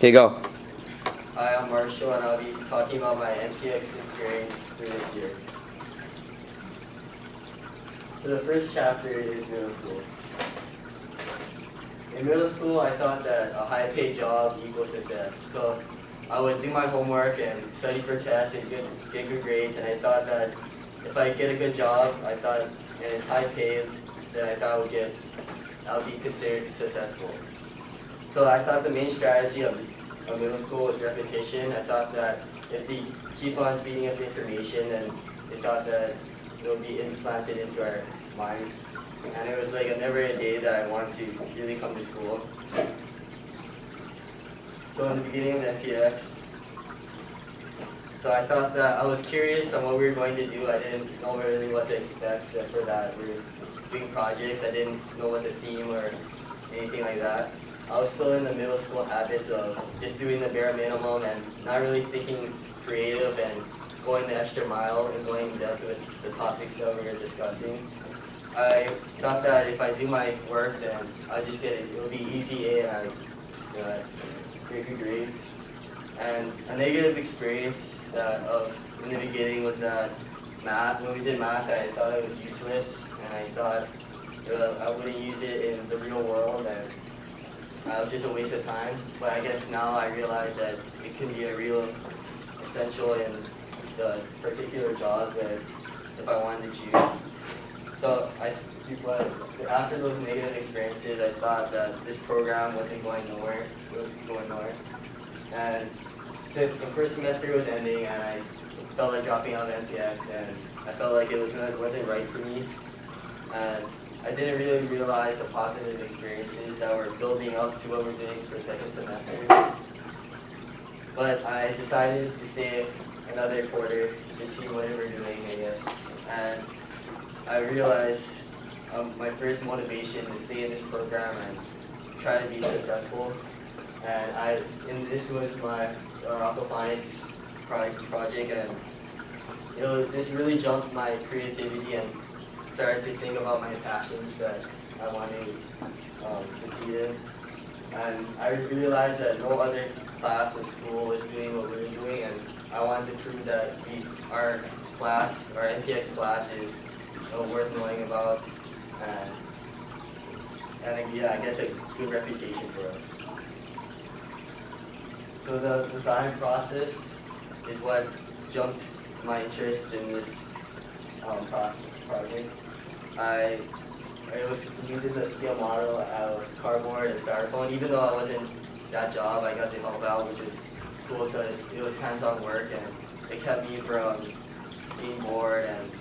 Okay, go. Hi, I'm Marshall, and I'll be talking about my MPX experience through this year. So the first chapter is middle school. In middle school, I thought that a high-paid job equals success. So I would do my homework and study for tests and get good grades, and I thought that if I get a good job, and it's high-paid, then I thought I would be considered successful. So I thought the main strategy of middle school was repetition. I thought that if they keep on feeding us information, then they thought that it would be implanted into our minds. And it was like never a day that I wanted to really come to school. So in the beginning of MPX, so I thought that I was curious on what we were going to do. I didn't know really what to expect, except for that we were doing projects. I didn't know what the theme or anything like that. I was still in the middle school habits of just doing the bare minimum and not really thinking creative and going the extra mile and going in depth with the topics that we were discussing. I thought that if I do my work, then I'll just get it. It'll be easy A and I get good grades. And a negative experience in the beginning was that when we did math, I thought it was useless, and I thought I wouldn't use it in the real world, and it was just a waste of time. But I guess now I realize that it can be a real essential in the particular jobs that if I wanted to choose. So after those negative experiences, I thought that this program wasn't going nowhere. It was going nowhere. And so the first semester was ending, and I felt like dropping out of NPX, and I felt like it wasn't right for me. And I didn't really realize the positive experiences that were building up to what we're doing for second semester. But I decided to stay another quarter to see what we were doing, I guess. And I realized my first motivation to stay in this program and try to be successful. And this was my aquaponics project, and this really jumped my creativity and started to think about my passions that I wanted to succeed in. And I realized that no other class or school was doing what we were doing, and I wanted to prove that our NPX class is worth knowing about, and yeah, I guess a good reputation for us. So the design process is what jumped my interest in this project. We did the scale model out of cardboard and styrofoam. Even though I wasn't that job, I got to help out, which was cool because it was hands-on work and it kept me from being bored and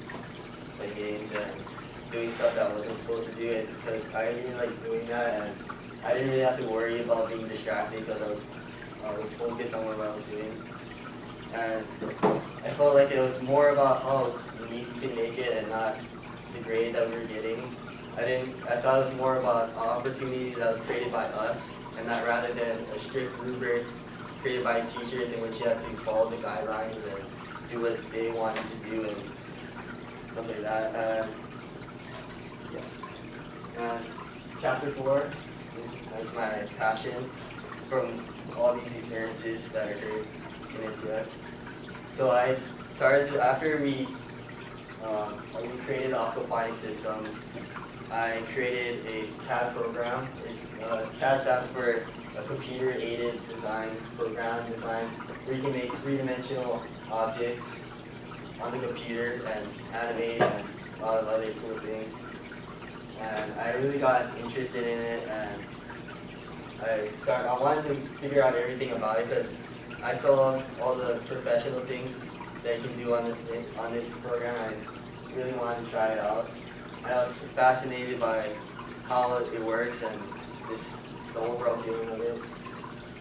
playing games and doing stuff that I wasn't supposed to do it because I really like doing that, and I didn't really have to worry about being distracted because I was focused on what I was doing. And I felt like it was more about how unique we could make it and not the grade that we were getting. I thought it was more about an opportunity that was created by us, and that rather than a strict rubric created by teachers in which you had to follow the guidelines and do what they wanted to do and stuff like that. Chapter 4 is my passion from all these experiences that occurred in NPX. So I started after we created an aquaponics system. I created a CAD program. CAD stands for a computer-aided design program where you can make three-dimensional objects on the computer and animate and a lot of other cool things. And I really got interested in it, and I wanted to figure out everything about it because I saw all the professional things that you can do on this program. I really wanted to try it out. And I was fascinated by how it works and the overall feeling of it.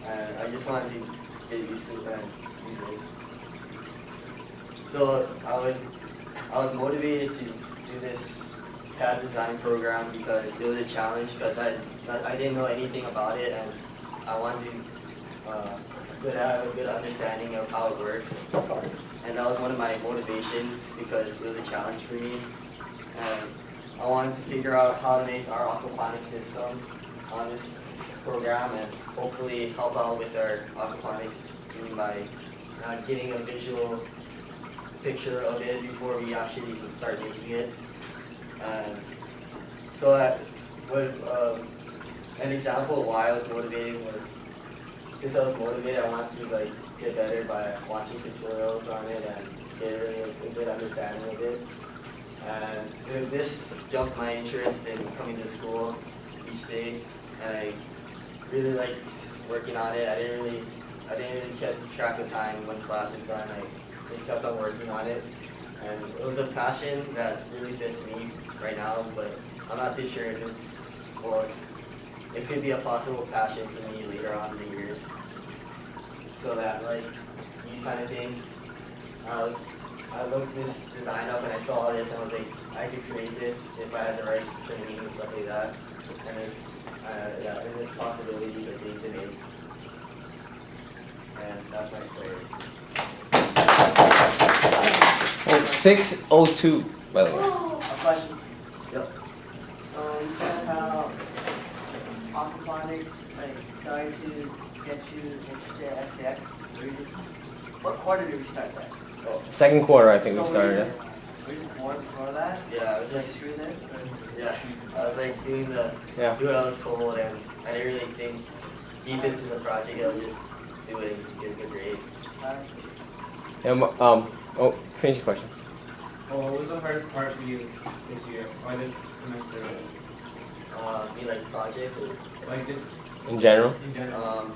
And I just wanted to get used to it and use it. So I was motivated to do this CAD design program because it was a challenge, because I didn't know anything about it, and I wanted to have a good understanding of how it works. And that was one of my motivations because it was a challenge for me. And I wanted to figure out how to make our aquaponics system on this program and hopefully help out with our aquaponics team by getting a visual picture of it before we actually start making it. And so that an example of why I was motivated was, since I was motivated, I wanted to like get better by watching tutorials on it and get really a good understanding of it. And this jumped my interest in coming to school each day, and I really liked working on it. I didn't really keep track of time when class was done. I just kept on working on it, and it was a passion that really fits me right now. But I'm not too sure if it's, well, it could be a possible passion for me later on in the years. So that like these kind of things, I looked this design up and I saw this and I was like, I could create this if I had the right training and stuff like that. And there's possibilities of things to make. And that's my story. Oh, 602, by the way. A question. Yep. So you said how aquaponics like started to get you interested in FTX. So you just, what quarter did we start that? Oh, Second quarter, I think we So started it. were you just born before that? yeah, I was Like just, through this? Or? yeah, I was like doing Yeah. do what I was told, and I didn't really think deep into the project. I would just do it and get a good grade. Oh, finish your question. Oh, what was the hardest part for you this year or this semester? Me like project or Like just In general? in general?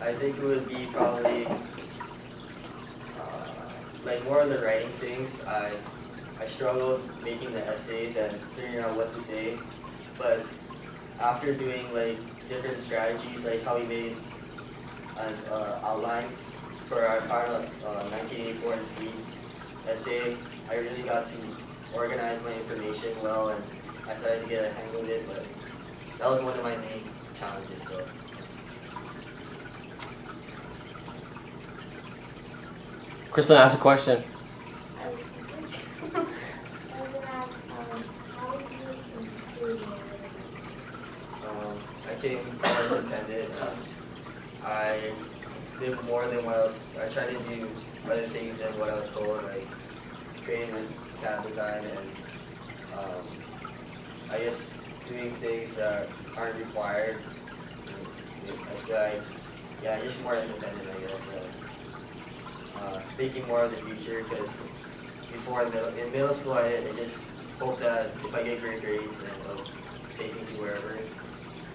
I think it would be probably like more of the writing things. I struggled making the essays and figuring out what to say, but after doing like different strategies, like how we made an outline for our final 1984 and 3 essay, I really got to organize my information well, and I started to get a hang of it. But that was one of my main challenges. So. Kristen asked a question. I was gonna ask, how did you improve I became more independent. I did more than what I tried to do other things than what I was told, like creating with CAD design and I guess doing things that aren't required. I feel like, yeah, just more independent, I guess. Thinking more of the future, because before in middle school, I just hoped that if I get great grades, then it'll take me to wherever.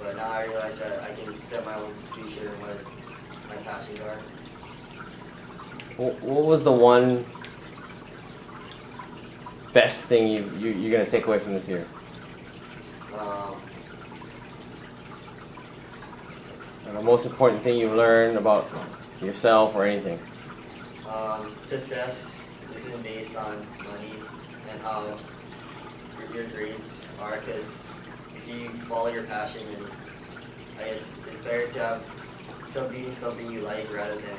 But now I realize that I can set my own future and what my passions are. What was the one best thing you're gonna take away from this year? Or the most important thing you've learned about yourself or anything? Success isn't based on money and how your grades are, because if you follow your passion, then I guess it's better to have something you like rather than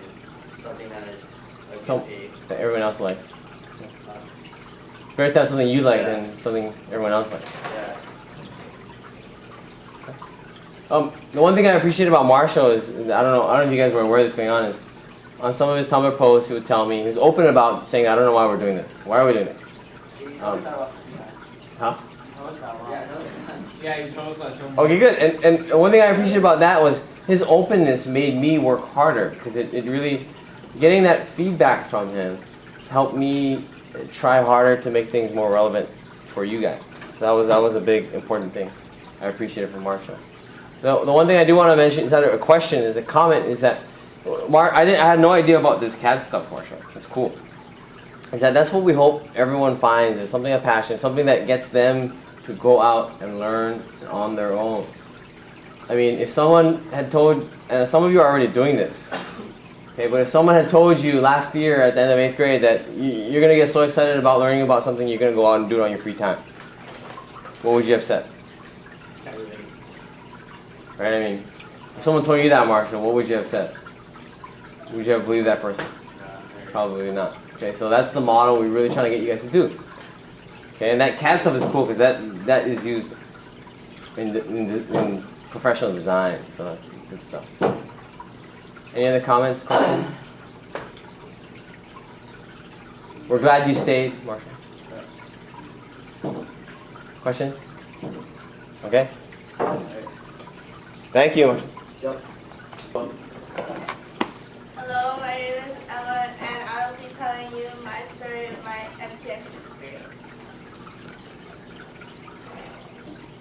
something that is a good pay. That everyone else likes. Uh, Better to have something you like Yeah. than something everyone else likes. yeah. The one thing I appreciate about Marshall is, I don't know if you guys were aware of this going on, is on some of his Tumblr posts he would tell me, he was open about saying, I don't know why we're doing this. Why are we doing this? Huh? Yeah, no, it's not. Yeah, you told us that. Okay, good. And one thing I appreciate about that was his openness made me work harder, because it really, getting that feedback from him helped me try harder to make things more relevant for you guys. So that was a big important thing I appreciate it from Marshall. The one thing I do want to mention, instead of a question, is a comment, is that I had no idea about this CAD stuff, Marshall. It's cool. Is that's what we hope everyone finds, is something of passion, something that gets them to go out and learn on their own. I mean, if someone had told, and some of you are already doing this, okay, but if someone had told you last year at the end of 8th grade that you're going to get so excited about learning about something, you're going to go out and do it on your free time, what would you have said? Right? I mean, if someone told you that, Marshall, what would you have said? Would you have believed that person? Probably not. Okay, so that's the model we're really trying to get you guys to do. Okay, and that CAD stuff is cool because that is used in professional design. So that's good stuff. Any other comments, questions? We're glad you stayed, Marsha. Question? Okay. Thank you. Hello, my name is Emma, and I will be telling you my story of my MPX experience.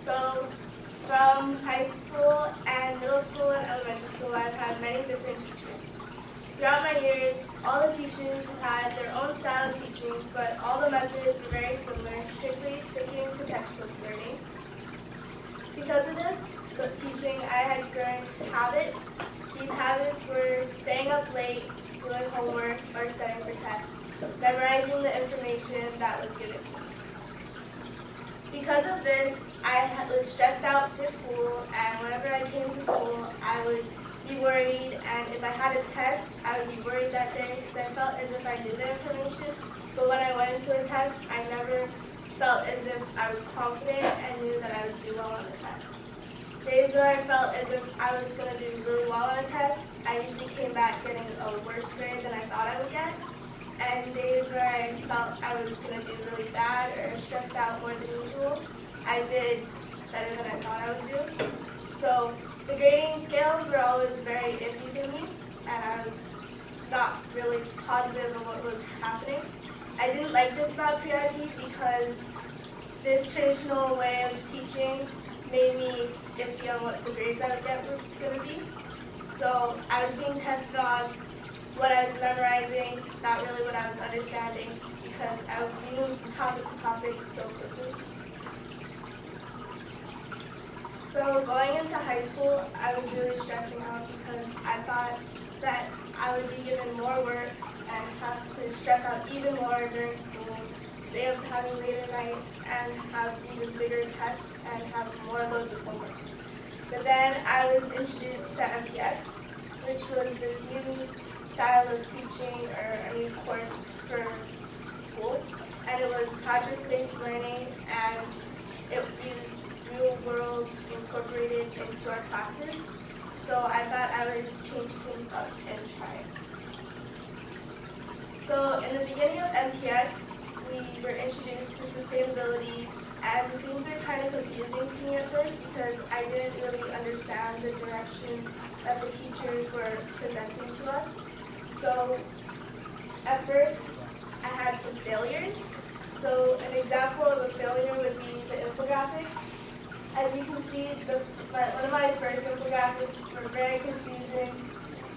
So, from high school and middle school and elementary school, I've had many different teachers. Throughout my years, all the teachers had their own style of teaching, but all the methods were very similar, strictly sticking to textbook learning. Because of this teaching, I had learned habits. These habits were staying up late, doing homework, or studying for tests, memorizing the information that was given to me. Because of this, I was stressed out for school, and whenever I came to school, I would be worried, and if I had a test, I would be worried that day because I felt as if I knew the information, but when I went into a test, I never felt as if I was confident and knew that I would do well on the test. Days where I felt as if I was going to do really well on a test, I usually came back getting a worse grade than I thought I would get. And days where I felt I was going to do really bad or stressed out more than usual, I did better than I thought I would do. So the grading scales were always very iffy for me, and I was not really positive on what was happening. I didn't like this about PIP because this traditional way of teaching made me iffy on what the grades I would get were going to be. So I was being tested on what I was memorizing, not really what I was understanding, because I would move from topic to topic so quickly. So going into high school, I was really stressing out because I thought that I would be given more work and have to stress out even more during school, stay up having later nights, and have even bigger tests and have more loads of homework. But then I was introduced to MPX, which was this new style of teaching or a new course for school, and it was project-based learning, and it used real world incorporated into our classes. So I thought I would change things up and try it. So in the beginning of MPX, we were introduced to sustainability, and things were kind of confusing to me at first because I didn't really understand the direction that the teachers were presenting to us. So at first, I had some failures. So an example of a failure would be the infographics. As you can see, one of my first infographics were very confusing.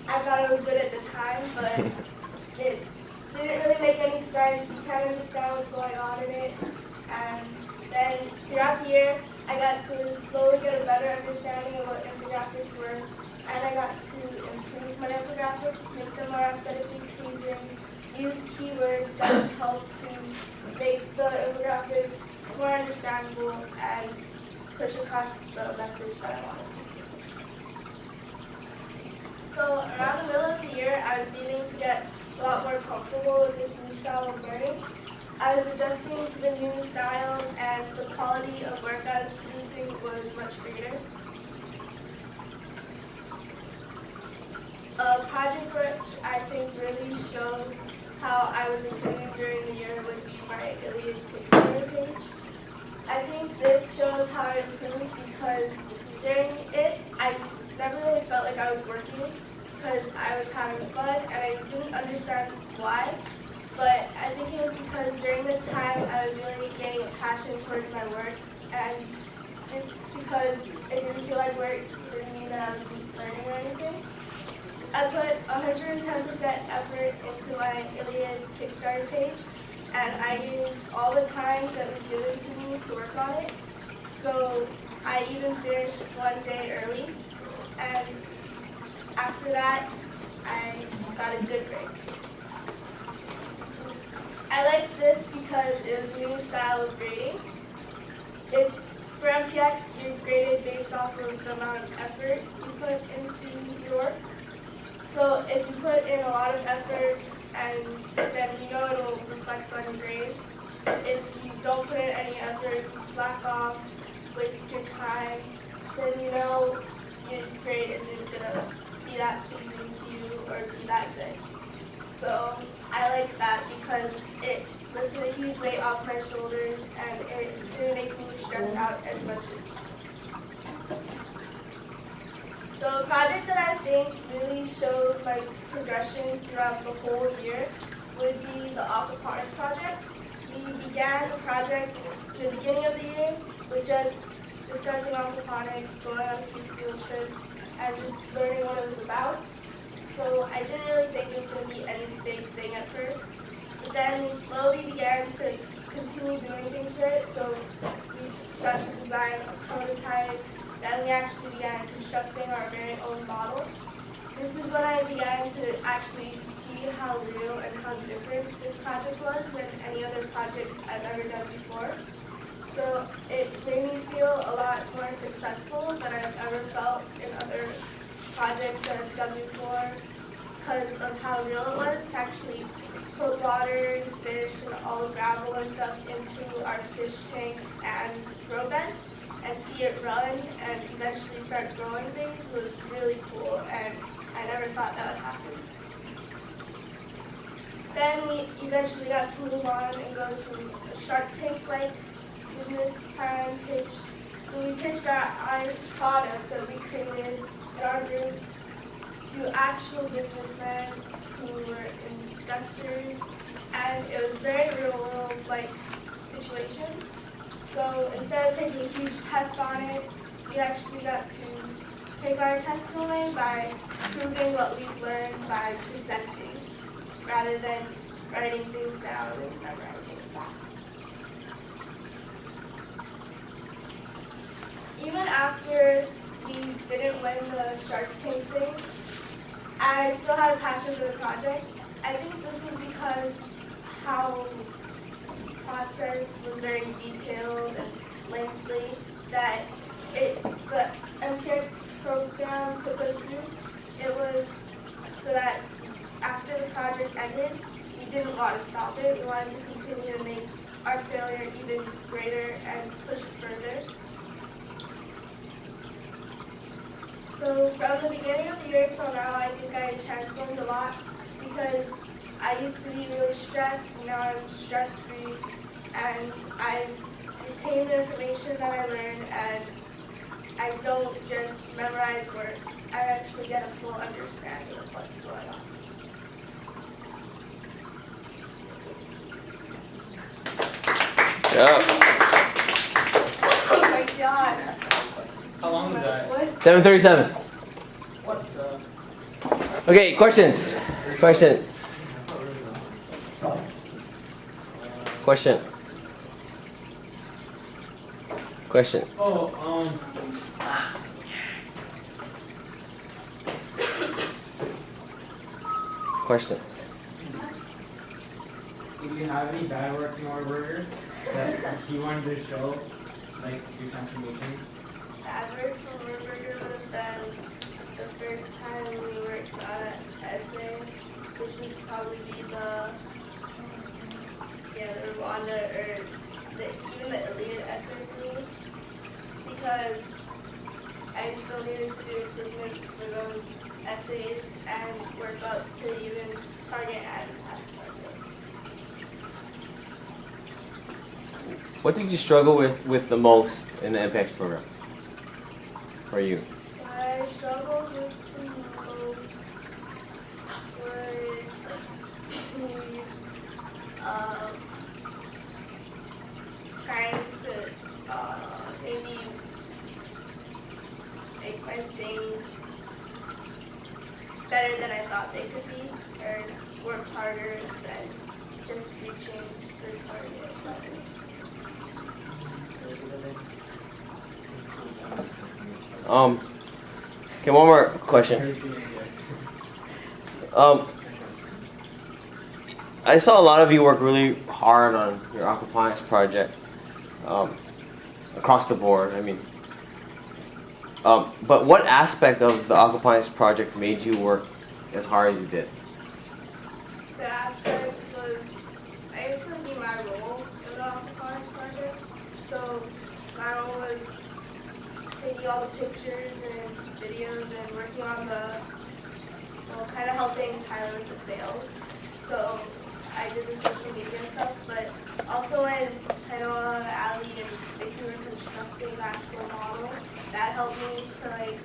I thought it was good at the time, but it didn't really make any sense. You can't understand what's going on in it. And then throughout the year, I got to slowly get a better understanding of what infographics were, and I got to improve my infographics, make them more aesthetically pleasing, use keywords that would help to make the infographics more understandable and push across the message that I wanted to. So around the middle of the year, I was beginning to get a lot more comfortable with this new style of learning. I was adjusting to the new styles, and the quality of work I was producing was much greater. A project which I think really shows how I was improving during the year would be my Iliad Kickstarter page. I think this shows how I improved because during it, I never really felt like I was working because I was having fun and I didn't understand why. But I think it was because during this time I was really gaining a passion towards my work, and just because it didn't feel like work didn't mean that I was learning or anything. I put 110% effort into my Iliad Kickstarter page, and I used all the time that was given to me to work on it. So I even finished one day early, and after that, I got a good grade. I like this because it was a new style of grading. It's for MPX, you're graded based off of the amount of effort you put into your work. So if you put in a lot of effort, and then you know it'll reflect on your grade. If you don't put in any effort, slack off, waste your time, then you know your grade isn't gonna be that pleasing to you or be that good. So I liked that because it lifted a huge weight off my shoulders and it didn't make me stressed out as much as. So a project that I think really shows my progression throughout the whole year would be the aquaponics project. We began the project in the beginning of the year with just discussing aquaponics, going on a few field trips, and just learning what it was about. So I didn't really think it was going to be any big thing at first. But then we slowly began to continue doing things for it. So we got to design a prototype. Then we actually began constructing our very own model. This is when I began to actually see how real and how different this project was than any other project I've ever done before. So it made me feel a lot more successful than I've ever felt in other projects that I've done before because of how real it was to actually put water and fish and all the gravel and stuff into our fish tank and grow bed and see it run and eventually start growing things was really cool, and I never thought that would happen. Then we eventually got to move on and go to a Shark Tank-like business time pitch. So we pitched our product that we created in our groups to actual businessmen who were investors, and it was very real-world-like situations. So instead of taking a huge test on it, we actually got to take our test away by proving what we've learned by presenting, rather than writing things down and memorizing facts. Even after we didn't win the Shark Tank thing, I still had a passion for the project. I think this was because how the process was very detailed and lengthy that the MPX program took us through. It was so that after the project ended, we didn't want to stop it. We wanted to continue to make our failure even greater and push further. So from the beginning of the year till now, I think I transformed a lot because I used to be really stressed, and now I'm stress-free, and I retain the information that I learned, and I don't just memorize words. I actually get a full understanding of what's going on. Yeah. Oh my God. How long is that? 7:37. What the? Okay, questions. Questions. Question. Question. Oh, Questions. do you have any bad work in our burger that you wanted to show, like your transformation? Bad for Burger would have been the first time we worked on an essay, which would probably be the Rwanda or even the Iliad essay for me, because I still needed to do improvements for those essays and work up to even target and pass target. What did you struggle with the most in the MPX program? For you? I struggled with the most with trying to maybe make my things better than I thought they could be, or work harder than just reaching the target levels. Okay, one more question. I saw a lot of you work really hard on your aquaponics project, across the board. I mean, but what aspect of the aquaponics project made you work as hard as you did? The aspect was, I used to be my role in the aquaponics project. So my role was taking all the pictures and videos and working on kind of helping Tyler with the sales. So I did the social media stuff, but also when I know Ali and Vicky were constructing the actual model, that helped me to like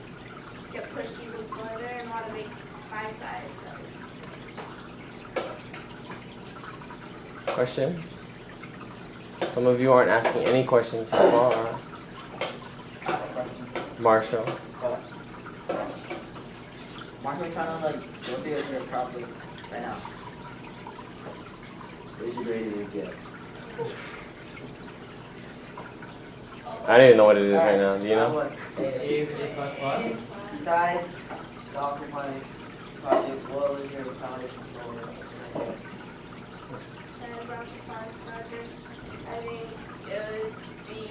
get pushed even further and want to make my side better. Question? Some of you aren't asking any questions so far. Marshall. Marshall, trying to like go through your properly right now. Where's your grade you get? I don't even know what it is right now. Do you know? A plus plus. Besides the aquaponics project, what was your proudest moment? And about the class project, I think it would be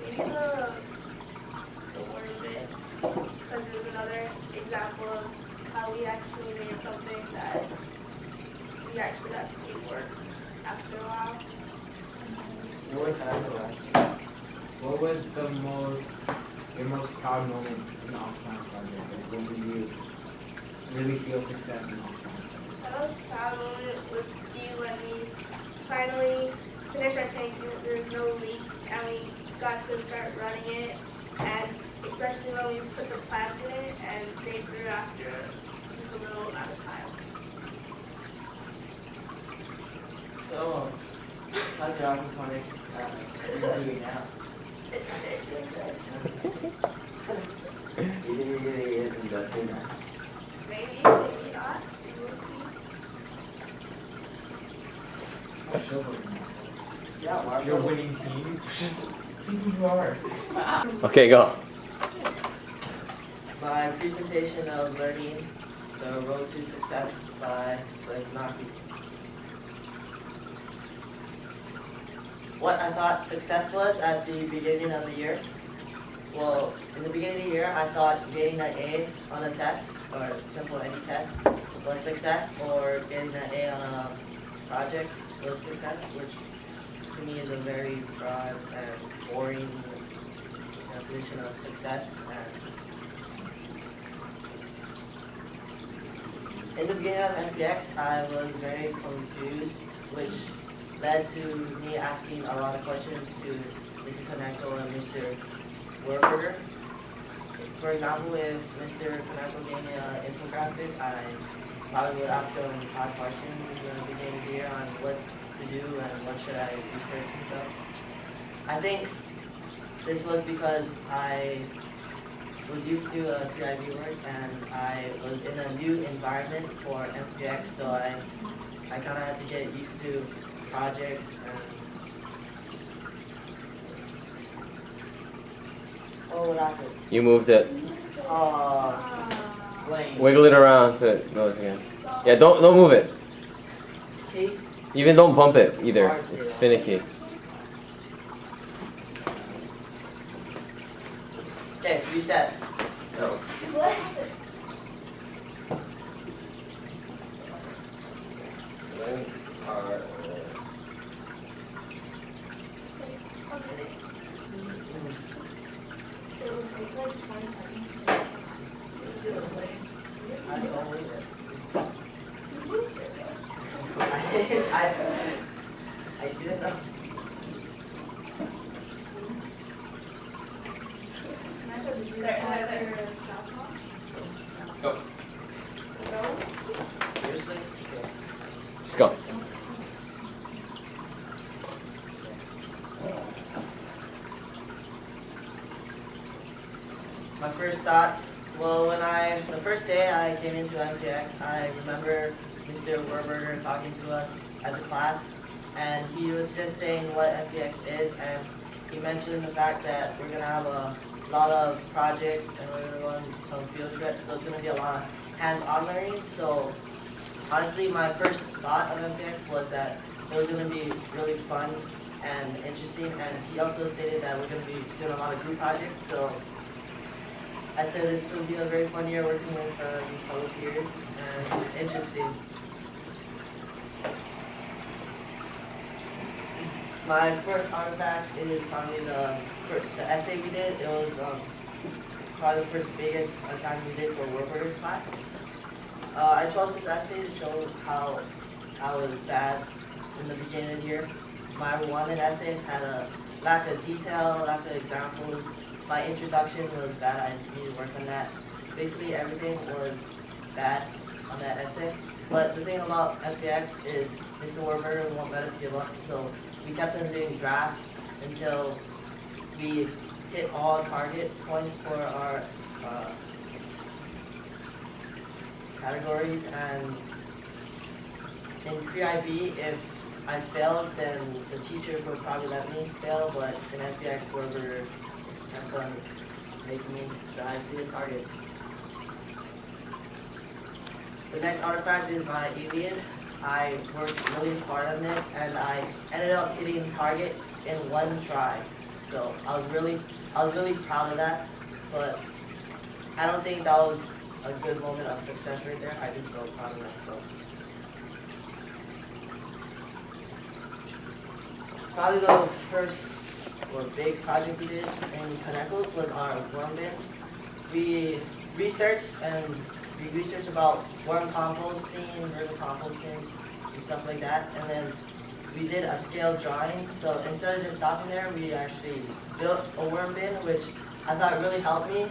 maybe the word bit, because it was another example of how we actually made something that we actually got to see work after a while. What was your most proud moment in the Oxfam project? Like when did you really feel success in Oxfam? My most proud moment would be when we finally finished our tank and there was no leaks and we got to start running it, and especially when we put the plants in it and they grew after just a little amount of time. So, how's your aquaponics doing now? It's You think you're gonna get invested now? maybe, maybe not. We will see. Yeah, Marshall. Your winning team? Think you are. Okay, go. My presentation of learning the road to success by Naki. What I thought success was at the beginning of the year. Well, in the beginning of the year, I thought getting an A on a test, or simple any test, was success, or getting an A on a project was success, which to me is a very broad and boring definition of success. And in the beginning of MPX, I was very confused, which led to me asking a lot of questions to Mr. Koneko and Mr. Warburger. For example, if Mr. Koneko gave me an infographic, I probably would ask him 5 questions in the beginning of the year on what to do and what should I research and stuff. I think this was because I was used to PIV work and I was in a new environment for MPX, so I kind of had to get used to projects and what happened? You moved it. Blame. Wiggle it around till it goes again. Yeah, don't move it. Case. Even don't bump it either. It's finicky. Okay, reset. No. What? I didn't know. Go. Seriously? Just go. My first thoughts, well, the first day I came into MPX, I remember Mr. Warburger talking to us as a class, and he was just saying what MPX is, and he mentioned the fact that we're going to have a lot of projects, and we're going to go on some field trips, so it's going to be a lot of hands-on learning. So honestly, my first thought of MPX was that it was going to be really fun and interesting, and he also stated that we're going to be doing a lot of group projects, so I said this will be a very fun year working with fellow peers and interesting. My first artifact is probably the essay we did. It was probably the first biggest assignment we did for work orders class. I chose this essay to show how I was bad in the beginning of the year. My wanted essay had a lack of detail, lack of examples. My introduction was bad. I needed to work on that. Basically, everything was bad on that essay. But the thing about FPX is Mr. Warburger won't let us give up, so we kept on doing drafts until we hit all target points for our categories. And in pre-IB, if I failed, then the teacher would probably let me fail, but in FPX, Warburger kept on making me drive to the target. The next artifact is my alien. I worked really hard on this, and I ended up hitting target in one try. So I was really proud of that. But I don't think that was a good moment of success right there. I just felt proud of myself. Probably the first big project we did in Connectals was our worm bin. We researched about worm composting, vertical composting, and stuff like that. And then we did a scale drawing. So instead of just stopping there, we actually built a worm bin, which I thought really helped me,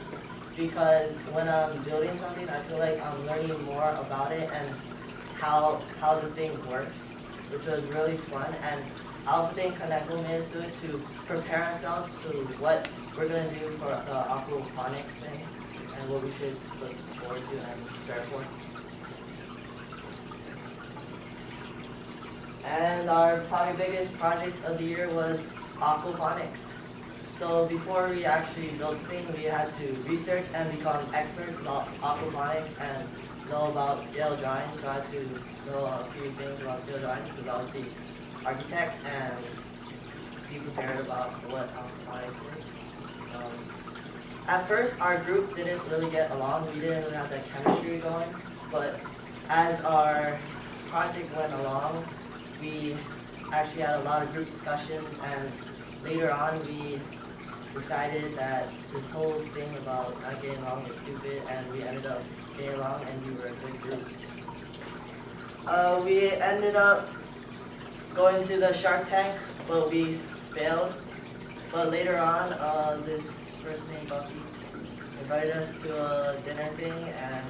because when I'm building something, I feel like I'm learning more about it and how the thing works, which was really fun. And I also think Connectcal made us do it to prepare ourselves to what we're going to do for the aquaponics thing and what we should look forward to and prepare for. And our probably biggest project of the year was aquaponics. So before we actually built the thing, we had to research and become experts about aquaponics and know about scale drawing. So I had to know a few things about scale drawing because I was the architect and be prepared about what aquaponics is. At first, our group didn't really get along. We didn't really have that chemistry going. But as our project went along, we actually had a lot of group discussions, and later on we decided that this whole thing about not getting along was stupid, and we ended up getting along, and we were a good group. We ended up going to the Shark Tank, but we failed. But later on, this person named Bucky invited us to a dinner thing, and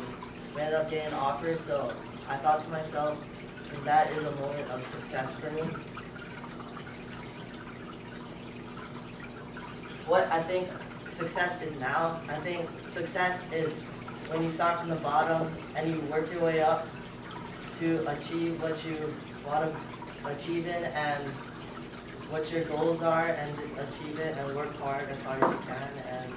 we ended up getting an offer. So I thought to myself, that is a moment of success for me. What I think success is now, I think success is when you start from the bottom and you work your way up to achieve what you want to achieve in and what your goals are, and just achieve it and work hard as you can. And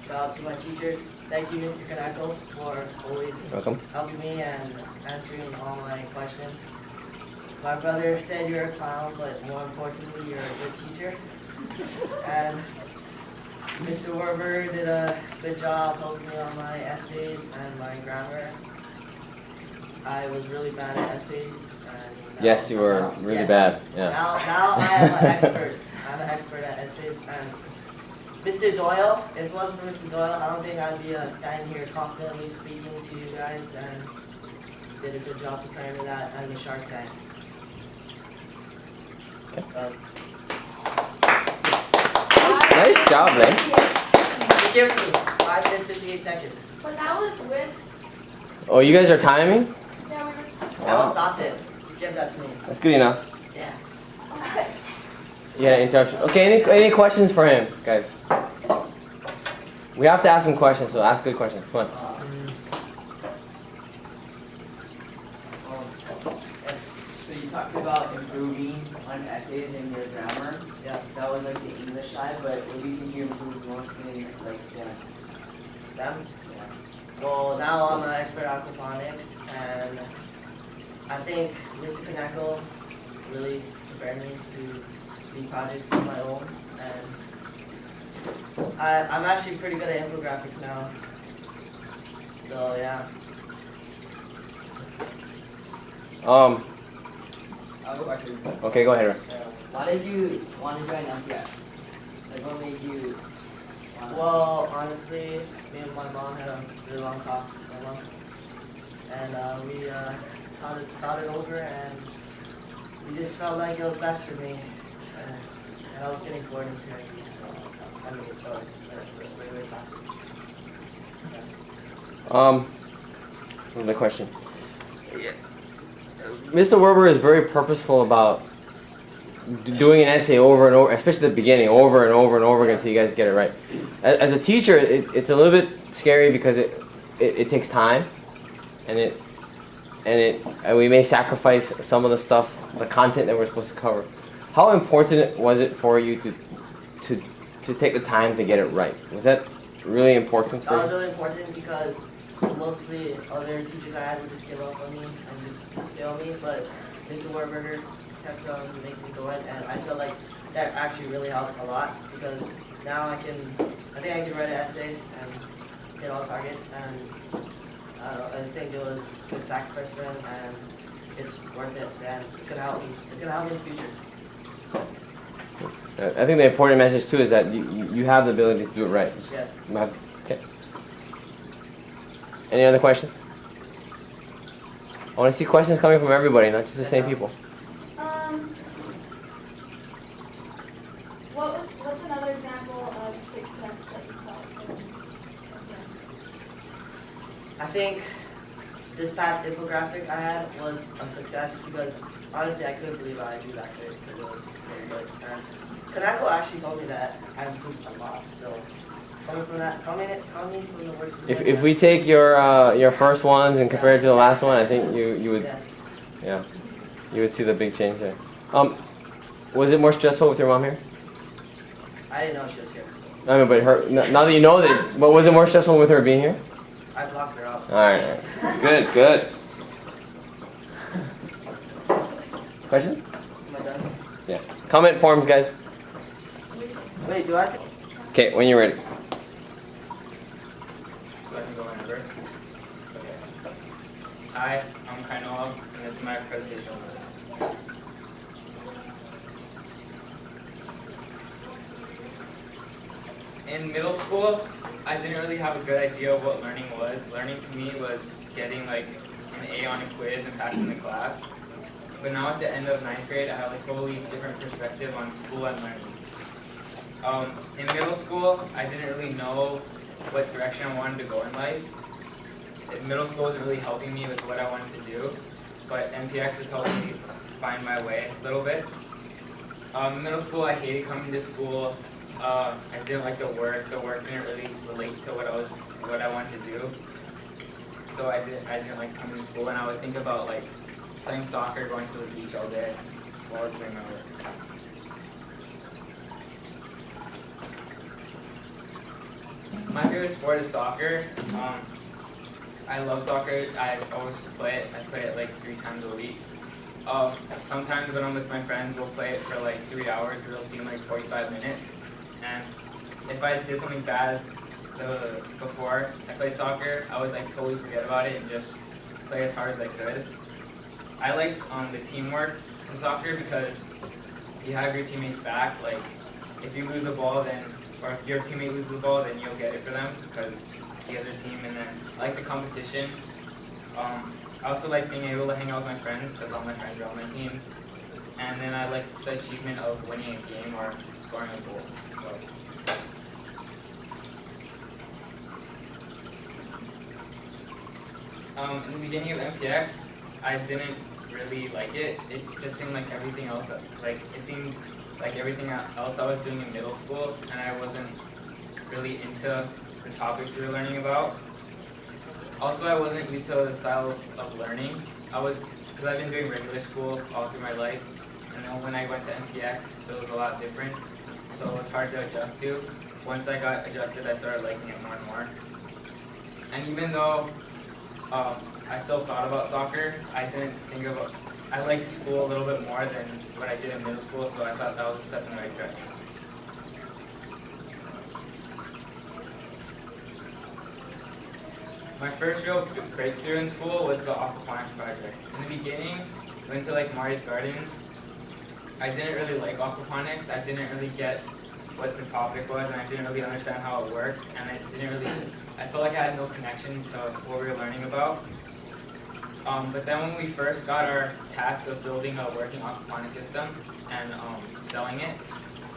shout out to my teachers. Thank you, Mr. Kanako, for always helping me and answering all my questions. My brother said you're a clown, but more importantly, you're a good teacher. And Mr. Werber did a good job helping me on my essays and my grammar. I was really bad at essays. And yes, you were really bad. Yeah. Now I am an expert. I'm an expert at essays. And Mr. Doyle, if it wasn't for Mr. Doyle, I don't think I'd be standing here confidently speaking to you guys, and did a good job preparing for that and the Shark Tank. Nice job, Lane. Just give it to me. 5 minutes, 58 seconds. But that was with. Oh, you guys are timing? Yeah, we're. Now stop it. Just give that to me. That's good enough. Yeah. Yeah, interruption. Okay, any questions for him, guys? We have to ask him questions, so ask good questions. Come on. Yes. So you talked about improving on essays and your grammar. Yeah. That was like the English side, but what do you think you improved most in like STEM? Them? Yeah. Well, now I'm an expert at aquaponics, and I think Mr. Kanako really prepared me to do projects of my own, and I'm actually pretty good at infographics now. So yeah. I have a question. Okay, go ahead. Ray. Why did you want to join MTX? Like, what made you want to? Well, honestly, me and my mom had a really long talk, and we thought it over, and we just felt like it was best for me, and I was getting bored in community, so I mean, way classes. Another question. Mr. Werber is very purposeful about doing an essay over and over, especially at the beginning, over and over and over again until you guys get it right. As a teacher, it's a little bit scary because it takes time, and we may sacrifice some of the stuff, the content that we're supposed to cover. How important was it for you to take the time to get it right? Was that really important for That was you? really important because mostly other teachers I had would just give up on me and just fail me, but Mr. Warburger kept making me go ahead, and I feel like that actually really helped a lot because now I think I can write an essay and hit all targets, and I think it was a good sacrifice for him, and it's worth it, and it's gonna help me. It's gonna help me in the future. I think the important message too is that you have the ability to do it right. Yes. Okay. Any other questions? I want to see questions coming from everybody, not just the same people. What's another example of success that you felt in MPX? I think this past infographic I had was a success because honestly I couldn't believe I do that good because it was really good. And Kanako actually told me that I improved a lot. So coming from the work. If we take your first ones and compare it to the last one, I think you would, Yes. yeah, you would see the big change there. Was it more stressful with your mom here? I didn't know she was here. So I mean, but her now that you know that, but was it more stressful with her being here? I blocked her out. All right. Good. Questions? Am I done? Yeah. Comment forms, guys. Wait, do I have to? Okay, when you're ready. So I can go whenever. Okay. Hi, I'm Kainol, and this is my presentation. In middle school, I didn't really have a good idea of what learning was. Learning to me was getting like an A on a quiz and passing the class. But now at the end of 9th grade, I have a totally different perspective on school and learning. In middle school, I didn't really know what direction I wanted to go in life. Middle school was really helping me with what I wanted to do, but MPX is helping me find my way a little bit. Middle school, I hated coming to school. I didn't like the work. The work didn't really relate to what I wanted to do. So I didn't like coming to school, and I would think about like playing soccer, going to the beach all day while I was doing my work. My favorite sport is soccer. I love soccer. I always play it. I play it like 3 times a week. Sometimes when I'm with my friends, we'll play it for like 3 hours, but it'll seem like 45 minutes. And if I did something bad before I played soccer, I would like totally forget about it and just play as hard as I could. I liked the teamwork in soccer because you have your teammates back. Like if you lose the ball, or if your teammate loses the ball, then you'll get it for them because the other team. And then I like the competition. I also like being able to hang out with my friends because all my friends are on my team. And then I like the achievement of winning a game or scoring a goal. In the beginning of MPX, I didn't really like it. It just seemed like everything else. It seemed like everything else I was doing in middle school, and I wasn't really into the topics we were learning about. Also, I wasn't used to the style of learning. Because I've been doing regular school all through my life, and then when I went to MPX, it was a lot different. So it was hard to adjust to. Once I got adjusted, I started liking it more and more. And even though I still thought about soccer, I liked school a little bit more than what I did in middle school, so I thought that was a step in the right direction. My first real breakthrough in school was the aquaponics project. In the beginning, I went to like Mari's Gardens. I didn't really like aquaponics. I didn't really get what the topic was, and I didn't really understand how it worked. And I felt like I had no connection to what we were learning about. But then when we first got our task of building a working aquaponics system and selling it,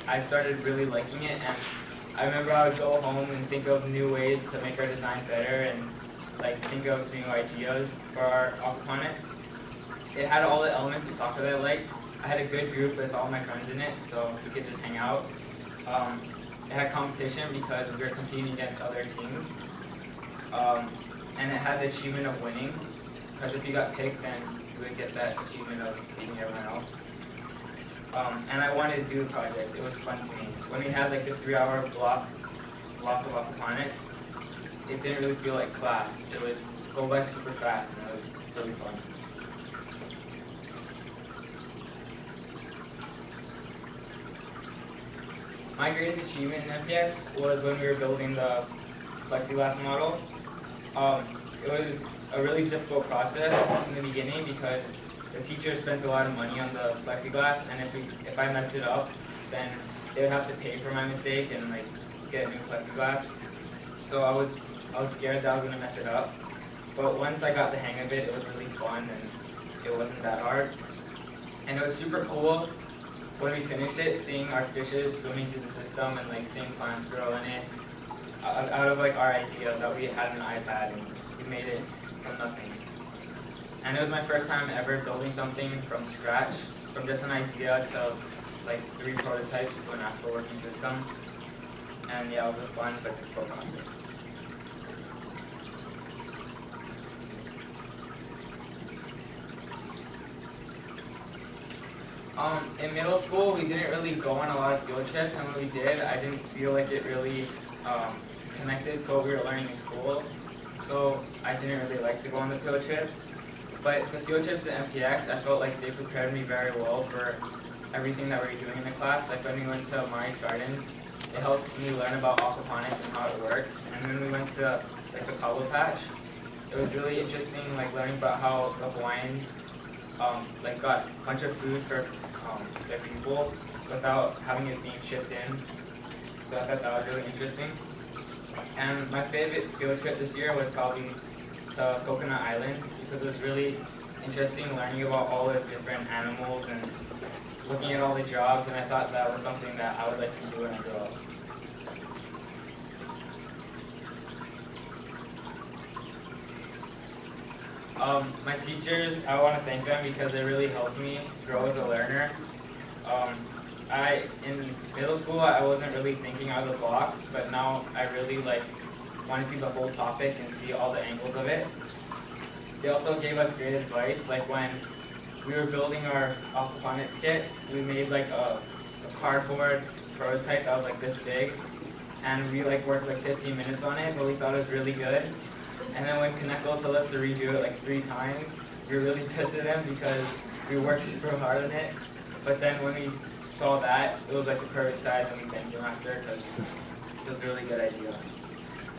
I started really liking it. And I remember I would go home and think of new ways to make our design better and like think of new ideas for our aquaponics. It had all the elements of soccer that I liked. I had a good group with all my friends in it, so we could just hang out. It had competition because we were competing against other teams. And it had the achievement of winning, because if you got picked, then you would get that achievement of beating everyone else. And I wanted to do the project. It was fun to me. When we had like the 3-hour block of aquaponics, it didn't really feel like class. It would go by super fast, and it was really fun. My greatest achievement in MPX was when we were building the plexiglass model. It was a really difficult process in the beginning because the teacher spent a lot of money on the plexiglass, and if I messed it up, then they would have to pay for my mistake and like get a new plexiglass. So I was scared that I was gonna mess it up. But once I got the hang of it, it was really fun and it wasn't that hard. And it was super cool when we finished it, seeing our fishes swimming through the system and like seeing plants grow in it. Out of like our idea that we had an iPad and we made it from nothing. And it was my first time ever building something from scratch, from just an idea to like 3 prototypes to an actual working system. And yeah, it was a fun but difficult process. In middle school, we didn't really go on a lot of field trips, and when we did, I didn't feel like it really connected to what we were learning in school. So I didn't really like to go on the field trips. But the field trips at MPX, I felt like they prepared me very well for everything that we were doing in the class. Like when we went to Mari's Gardens, it helped me learn about aquaponics and how it worked. And when we went to like the Pablo patch, it was really interesting, like learning about how the Hawaiians like got a bunch of food for their people without having it being shipped in. So I thought that was really interesting. And my favorite field trip this year was probably to Coconut Island because it was really interesting learning about all the different animals and looking at all the jobs, and I thought that was something that I would like to do when I grow up. My teachers, I want to thank them because they really helped me grow as a learner. In middle school, I wasn't really thinking out of the box, but now I really want to see the whole topic and see all the angles of it. They also gave us great advice, like when we were building our aquaponics kit, we made like a cardboard prototype that was like this big, and we worked like 15 minutes on it, but we thought it was really good. And then when Kaneko told us to redo it like 3 times, we were really pissed at them because we worked super hard on it. But then when we saw that, it was like the perfect size, and we thanked them after because it was a really good idea.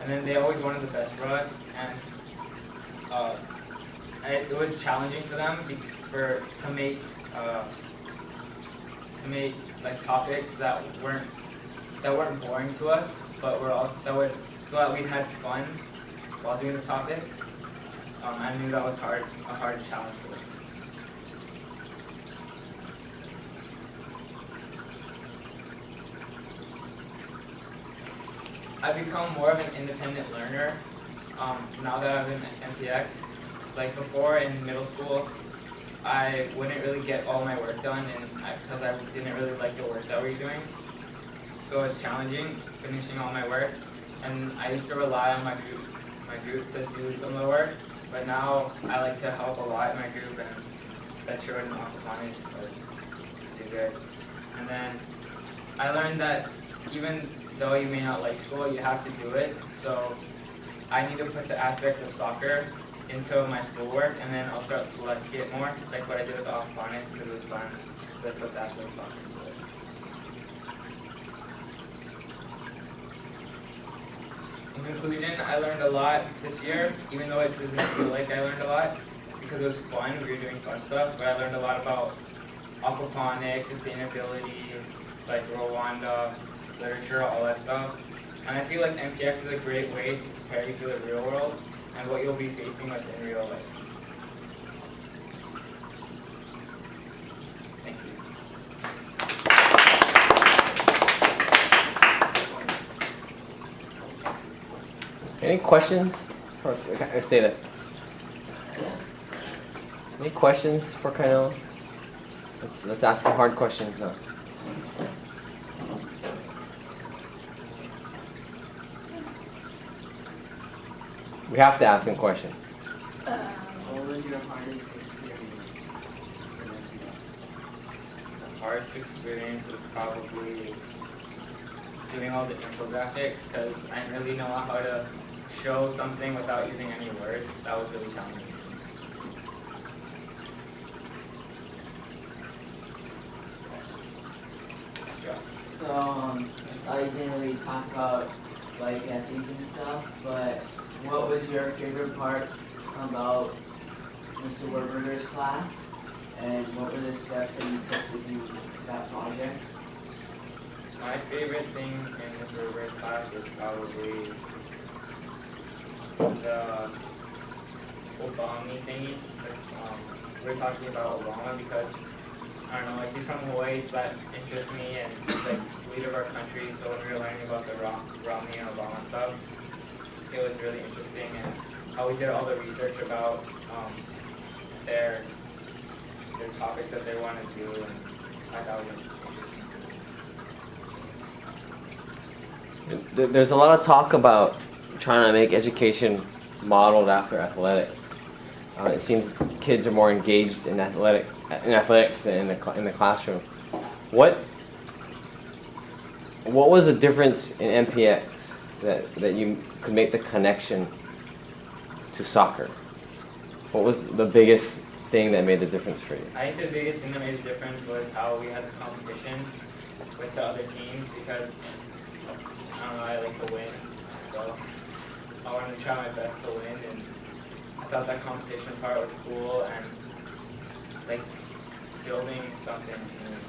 And then they always wanted the best for us, and it was challenging for them to make like topics that weren't boring to us, but were also so that we had fun while doing the topics. I knew that was a hard challenge for them. I've become more of an independent learner now that I'm in MPX. Like before in middle school, I wouldn't really get all my work done because I didn't really like the work that we were doing. So it's challenging finishing all my work, and I used to rely on my group to do some of the work, but now I like to help a lot in my group, and that showed in aquaponics was pretty good. And then I learned that even though you may not like school, you have to do it. So I need to put the aspects of soccer into my schoolwork, and then I'll start to like it more, like what I did with the aquaponics, because it was fun to put the aspects of soccer into it. In conclusion, I learned a lot this year, even though it doesn't feel like I learned a lot, because it was fun, we were doing fun stuff, but I learned a lot about aquaponics, sustainability, like Rwanda, literature, all that stuff. And I feel like MPX is a great way to prepare you for the real world and what you'll be facing like in real life. Thank you. Any questions? I say that. Any questions for Kyle? Let's ask him hard questions now. We have to ask him questions. What was your hardest experience? The hardest experience was probably doing all the infographics because I didn't really know how to show something without using any words. That was really challenging. Yeah. So, I saw you didn't really talk about like essays and stuff, but what was your favorite part about Mr. Werberger's class? And what were the steps that you took to do that project? My favorite thing in this River class was probably the Obama thingy. We were talking about Obama because, I don't know, like he's from Hawaii, so that interests me, and he's like leader of our country, so when we were learning about the Romney and Obama stuff, it was really interesting, and how we did all the research about their topics that they want to do, and I thought it was interesting. There's a lot of talk about trying to make education modeled after athletics. It seems kids are more engaged in athletics in the classroom. What was the difference in MPX that you could make the connection to soccer? What was the biggest thing that made the difference for you? I think the biggest thing that made the difference was how we had the competition with the other teams because, I don't know, I like to win. So I wanted to try my best to win, and I thought that competition part was cool, and like building something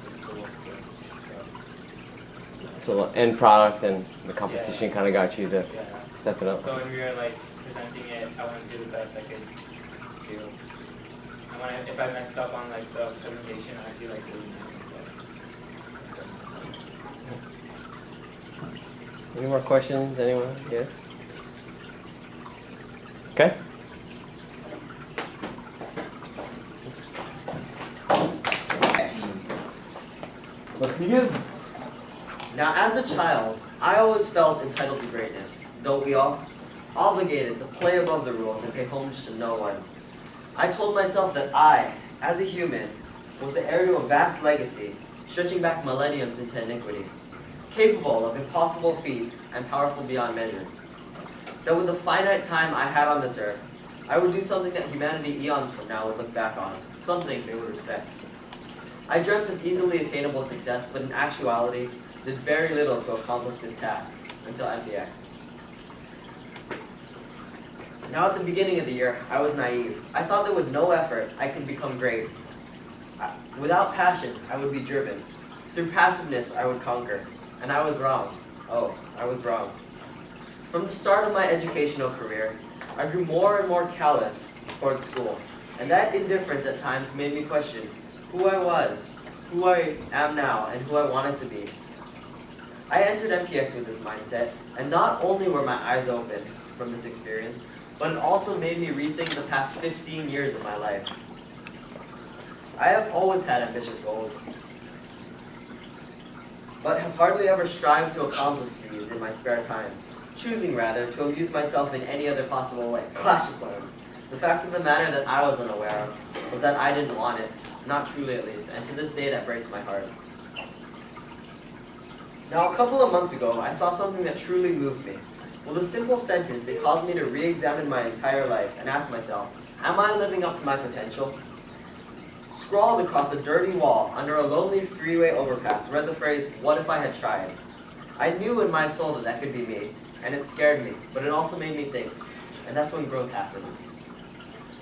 was cool too. So the end product and the competition kind of got you to Yeah. step it up. So when we were like presenting it, I wanted to do the best I could do. And if I messed up on like the presentation, I'd feel like really so. Any more questions? Anyone? Yes? Okay. Let's begin. Now, as a child, I always felt entitled to greatness, don't we all? Obligated to play above the rules and pay homage to no one. I told myself that I, as a human, was the heir to a vast legacy, stretching back millenniums into iniquity, capable of impossible feats and powerful beyond measure. That with the finite time I had on this earth, I would do something that humanity eons from now would look back on, something they would respect. I dreamt of easily attainable success, but in actuality, did very little to accomplish this task, until MPX. Now at the beginning of the year, I was naive. I thought that with no effort, I could become great. Without passion, I would be driven. Through passiveness, I would conquer. And I was wrong. Oh, I was wrong. From the start of my educational career, I grew more and more callous towards school. And that indifference at times made me question who I was, who I am now, and who I wanted to be. I entered MPX with this mindset, and not only were my eyes open from this experience, but it also made me rethink the past 15 years of my life. I have always had ambitious goals, but have hardly ever strived to accomplish these in my spare time, choosing rather to amuse myself in any other possible way. Clash of Clans. The fact of the matter that I was unaware of was that I didn't want it, not truly at least, and to this day that breaks my heart. Now, a couple of months ago, I saw something that truly moved me. With a simple sentence, it caused me to re-examine my entire life and ask myself, am I living up to my potential? Scrawled across a dirty wall under a lonely freeway overpass read the phrase, what if I had tried? I knew in my soul that that could be me, and it scared me, but it also made me think, and that's when growth happens.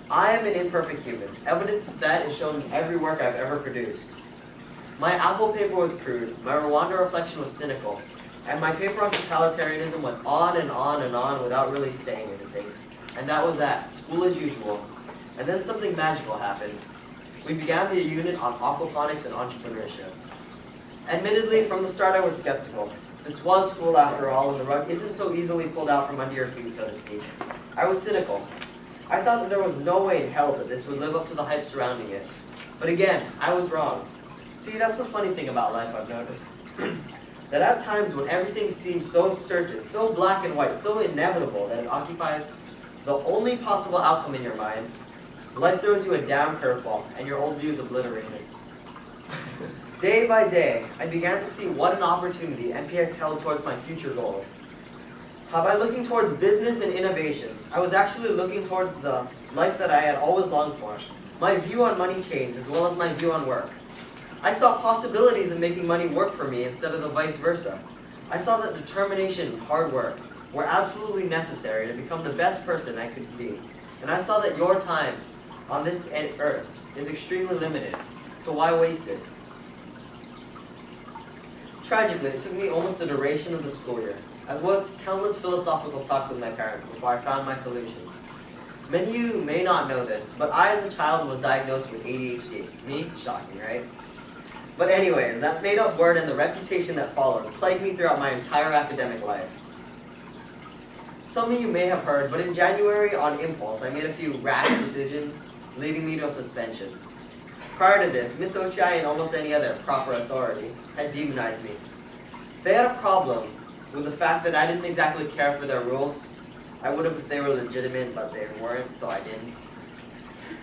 I am an imperfect human. Evidence of that is shown in every work I've ever produced. My apple paper was crude, my Rwanda reflection was cynical, and my paper on totalitarianism went on and on and on without really saying anything. And that was that, school as usual. And then something magical happened. We began the unit on aquaponics and entrepreneurship. Admittedly, from the start I was skeptical. This was school after all, and the rug isn't so easily pulled out from under your feet, so to speak. I was cynical. I thought that there was no way in hell that this would live up to the hype surrounding it. But again, I was wrong. See, that's the funny thing about life I've noticed. That at times when everything seems so certain, so black and white, so inevitable that it occupies the only possible outcome in your mind, life throws you a damn curveball and your old views obliterated. Day by day, I began to see what an opportunity MPX held towards my future goals. How by looking towards business and innovation, I was actually looking towards the life that I had always longed for. My view on money changed as well as my view on work. I saw possibilities of making money work for me instead of the vice versa. I saw that determination and hard work were absolutely necessary to become the best person I could be. And I saw that your time on this earth is extremely limited, so why waste it? Tragically, it took me almost the duration of the school year, as well as countless philosophical talks with my parents before I found my solution. Many of you may not know this, but I as a child was diagnosed with ADHD. Me? Shocking, right? But anyways, that made-up word and the reputation that followed plagued me throughout my entire academic life. Some of you may have heard, but in January, on impulse, I made a few rash decisions, leading me to a suspension. Prior to this, Miss Ochai and almost any other proper authority had demonized me. They had a problem with the fact that I didn't exactly care for their rules. I would have if they were legitimate, but they weren't, so I didn't.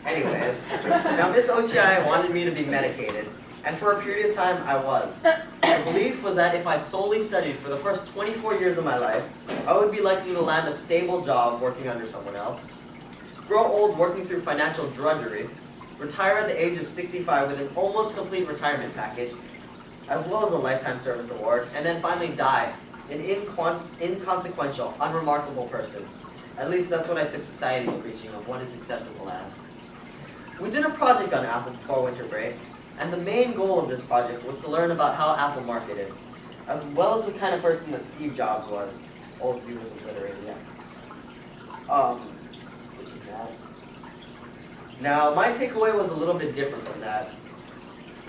Anyways, now Miss Ochai wanted me to be medicated. And for a period of time, I was. The belief was that if I solely studied for the first 24 years of my life, I would be likely to land a stable job working under someone else, grow old working through financial drudgery, retire at the age of 65 with an almost complete retirement package, as well as a lifetime service award, and then finally die, an inconsequential, unremarkable person. At least that's what I took society's preaching of what is acceptable as. We did a project on Apple before winter break, and the main goal of this project was to learn about how Apple marketed, as well as the kind of person that Steve Jobs was. Old view was obliterated, yeah. Now, my takeaway was a little bit different from that.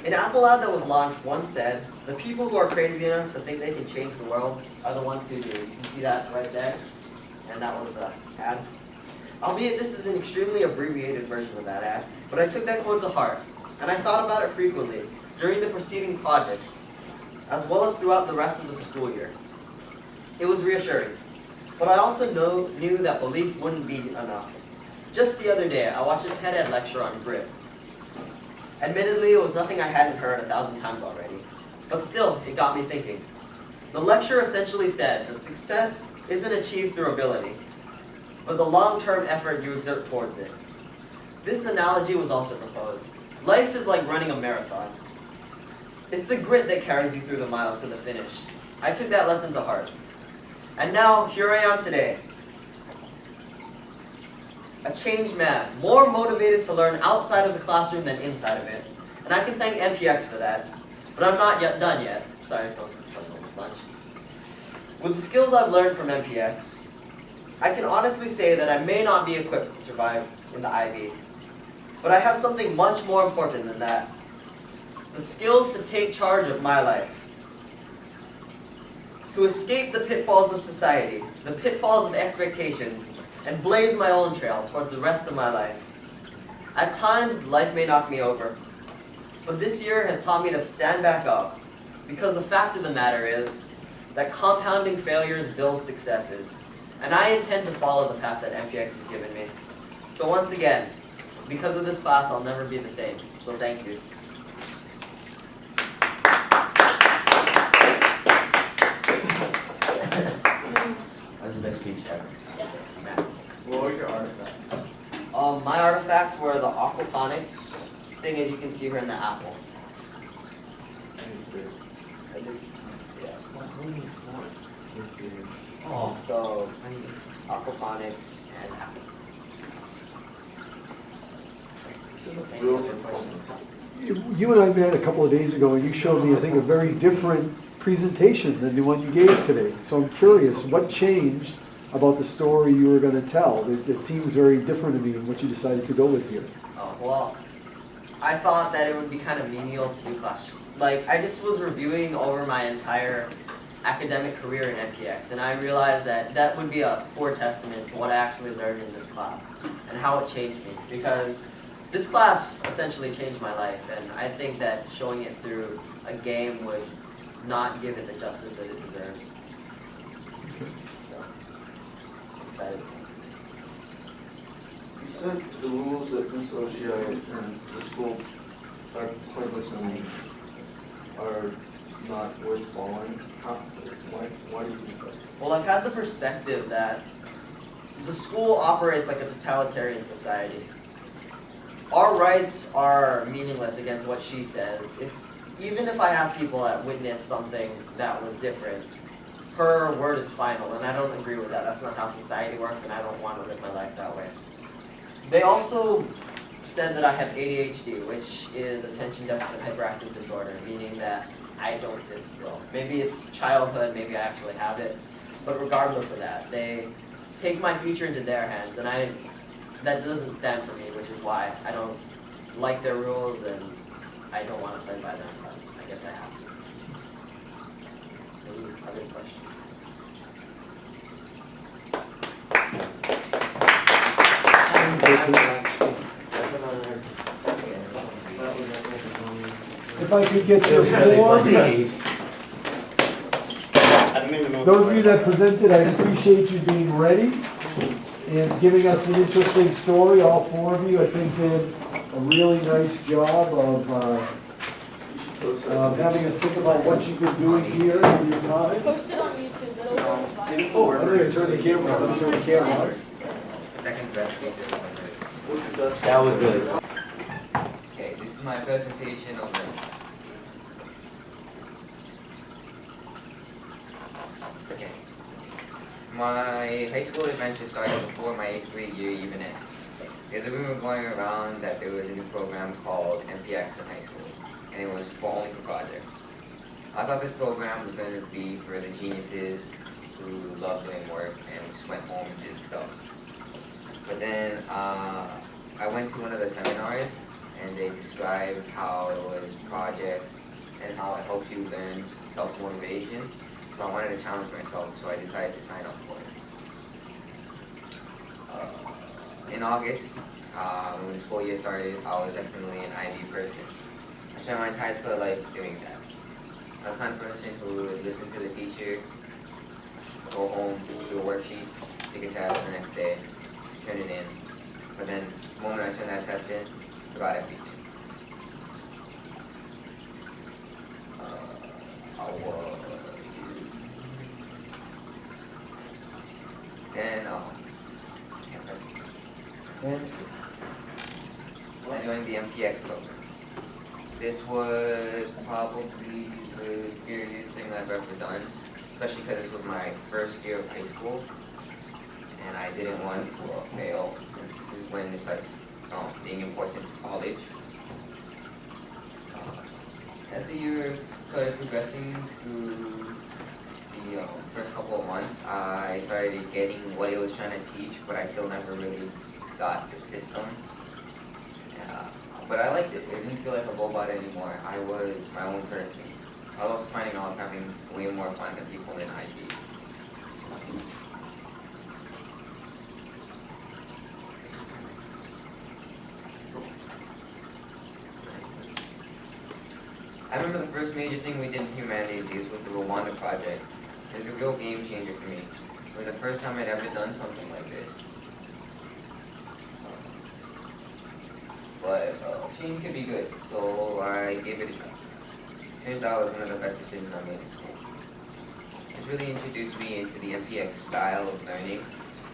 An Apple ad that was launched once said, "The people who are crazy enough to think they can change the world are the ones who do." You can see that right there, and that was the ad. Albeit this is an extremely abbreviated version of that ad, but I took that quote to heart. And I thought about it frequently during the preceding projects, as well as throughout the rest of the school year. It was reassuring, but I also knew that belief wouldn't be enough. Just the other day, I watched a TED lecture on grit. Admittedly, it was nothing I hadn't heard 1,000 times already, but still, it got me thinking. The lecture essentially said that success isn't achieved through ability, but the long-term effort you exert towards it. This analogy was also proposed. Life is like running a marathon. It's the grit that carries you through the miles to the finish. I took that lesson to heart. And now, here I am today. A changed man, more motivated to learn outside of the classroom than inside of it. And I can thank MPX for that. But I'm not yet done yet. Sorry, folks, it's lunch. With the skills I've learned from MPX, I can honestly say that I may not be equipped to survive in the IB. But I have something much more important than that. The skills to take charge of my life. To escape the pitfalls of society, the pitfalls of expectations, and blaze my own trail towards the rest of my life. At times, life may knock me over. But this year has taught me to stand back up. Because the fact of the matter is that compounding failures build successes. And I intend to follow the path that MPX has given me. So once again, because of this class, I'll never be the same. So thank you. That was the best speech ever. What were your artifacts? My artifacts were the aquaponics thing, as you can see here in the apple. So aquaponics and apple. Any other questions? You and I met a couple of days ago, and you showed me, I think, a very different presentation than the one you gave today. So I'm curious, what changed about the story you were going to tell? It seems very different to me in what you decided to go with here. Oh, well, I thought that it would be kind of menial to do class. Like, I just was reviewing over my entire academic career in MPX, and I realized that that would be a poor testament to what I actually learned in this class and how it changed me. Because this class essentially changed my life, and I think that showing it through a game would not give it the justice that it deserves. So, I'm excited. You said the rules that Ms. O'Shea and the school are publishing are not worth following. Why do you think that? Well, I've had the perspective that the school operates like a totalitarian society. Our rights are meaningless against what she says. Even if I have people that witness something that was different, her word is final, and I don't agree with that. That's not how society works, and I don't want to live my life that way. They also said that I have ADHD, which is attention deficit hyperactive disorder, meaning that I don't sit still. Maybe it's childhood, maybe I actually have it, but regardless of that, they take my future into their hands, and that doesn't stand for me, which is why I don't like their rules, and I don't want to play by them, but I guess I have to. Any other questions? If I could get your forms. Those of you that presented, I appreciate you being ready and giving us an interesting story. All four of you, I think, did a really nice job of having us think about what you've been doing here in your time. Post it on YouTube. It'll go Oh, I'm going to turn the camera on. Turn the camera on. Second best feature. What's the best? That was really good. Okay, this is my presentation of the Okay. My high school adventure started before my 8th grade year even ended. There's a rumor going around that there was a new program called MPX in high school, and it was for only for projects. I thought this program was going to be for the geniuses who love doing work and just went home and did stuff. But then I went to one of the seminars, and they described how it was projects and how it helped you learn self-motivation. So I wanted to challenge myself, so I decided to sign up for it. In August, when the school year started, I was definitely an IB person. I spent my entire school life doing that. I was the kind of person who would listen to the teacher, go home, do a worksheet, take a test the next day, turn it in. But then, the moment I turned that test in, forgot everything. I joined the MPX program. This was probably the scariest thing I've ever done, especially because this was my first year of high school, and I didn't want to fail, since this is when it starts being important for college. As the year started progressing through the first couple of months, I started getting what it was trying to teach, but I still never really got the system. But I liked it. It didn't feel like a robot anymore. I was my own person. I was also finding I was having way more fun than people in IB. I remember the first major thing we did in humanities was the Rwanda project. It was a real game changer for me. It was the first time I'd ever done something like this. But change could be good, so I gave it a try. Turns out it was one of the best decisions I made in school. This really introduced me into the MPX style of learning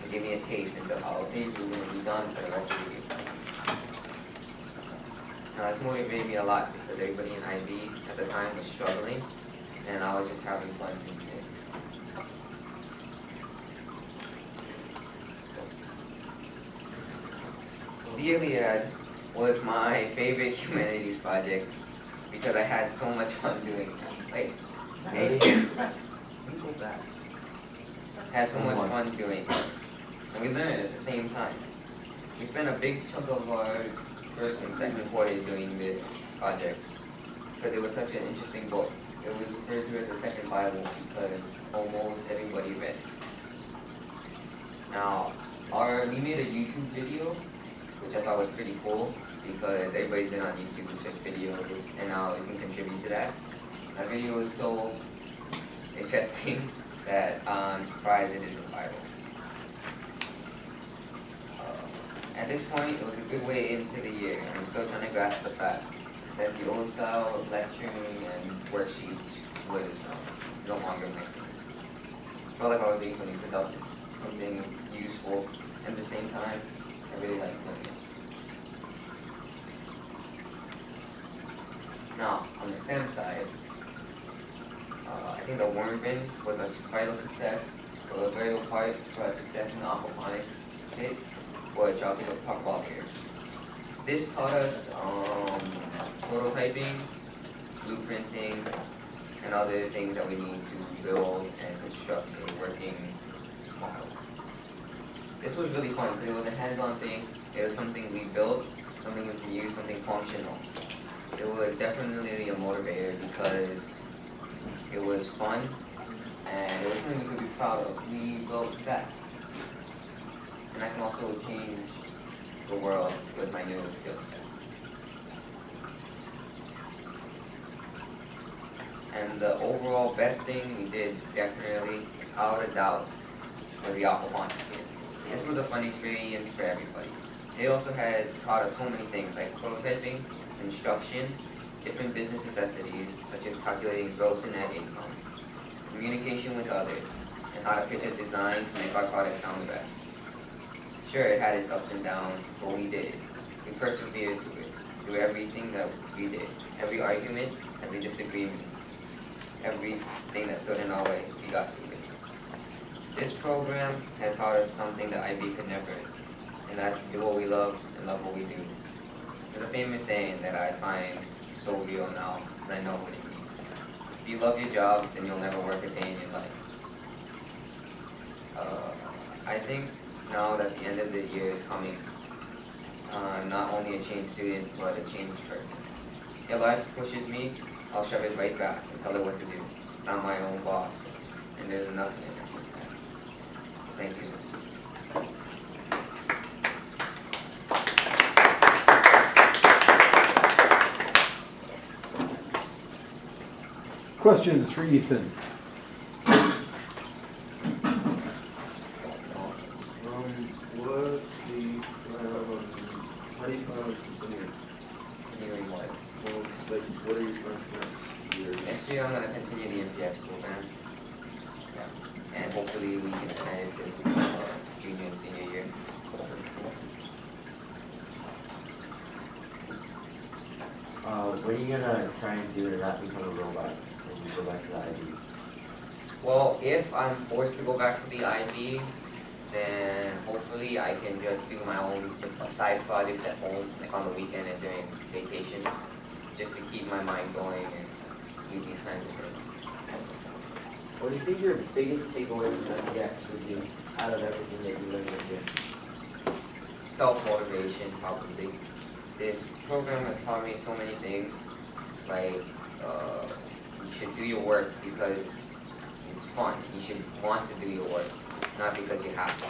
and gave me a taste into how things were going to be done for the rest of the year. Now, this motivated me a lot because everybody in IB at the time was struggling, and I was just having fun thinking it. the Iliad was my favorite humanities project because I had so much fun doing it. Like, hey, you go back. Had so much fun doing it. And we learned at the same time. We spent a big chunk of our first and second quarter doing this project because it was such an interesting book. It was referred to as the second Bible because almost everybody read it. Now, we made a YouTube video, which I thought was pretty cool because everybody's been on YouTube with such videos, and now you can contribute to that. That video was so interesting that I'm surprised it is a Bible. At this point, it was a good way into the year, and I'm still trying to grasp the fact that the old style of lecturing and worksheets was no longer my thing. Felt like I was being something productive, something useful, and at the same time, I really liked learning it. Now, on the STEM side, I think the worm bin was a vital success, but a vital part for our success in the aquaponics kit, which I'll talk about here. This taught us prototyping, blueprinting, and other things that we need to build and construct a working model. This was really fun because it was a hands-on thing. It was something we built, something we can use, something functional. It was definitely a motivator because it was fun and it was something we could be proud of. We built that. And I can also change the world with my new skill set. And the overall best thing we did, definitely, without a doubt, was the aquaponics kit. This was a fun experience for everybody. They also had taught us so many things like prototyping, construction, different business necessities, such as calculating gross and net income, communication with others, and how to pitch a design to make our product sound the best. Sure, it had its ups and downs, but we did it. We persevered through it, through everything that we did. Every argument, every disagreement, everything that stood in our way, we got through it. This program has taught us something that IB could never, and that's do what we love and love what we do. There's a famous saying that I find so real now, because I know what it means. If you love your job, then you'll never work a day in your life. I think now that the end of the year is coming, I'm not only a changed student, but a changed person. If life pushes me, I'll shove it right back and tell it what to do. I'm my own boss, and there's nothing in it. Thank you. Questions for Ethan? How do you plan on continuing? Continuing what? Well, like, what are your plans for next year? Next year I'm going to continue the MPX program. Yeah. And hopefully we can finish this junior and senior year. What are you gonna try and do to not become a robot when you go back to the IB? Well, if I'm forced to go back to the IB, then hopefully I can just do my own side projects at home, like on the weekend and during vacation, just to keep my mind going and do these kinds of things. What do you think your biggest takeaway from MPX would be out of everything that you learned this year? Self-motivation, probably. This program has taught me so many things, like you should do your work because it's fun. You should want to do your work, not because you have to.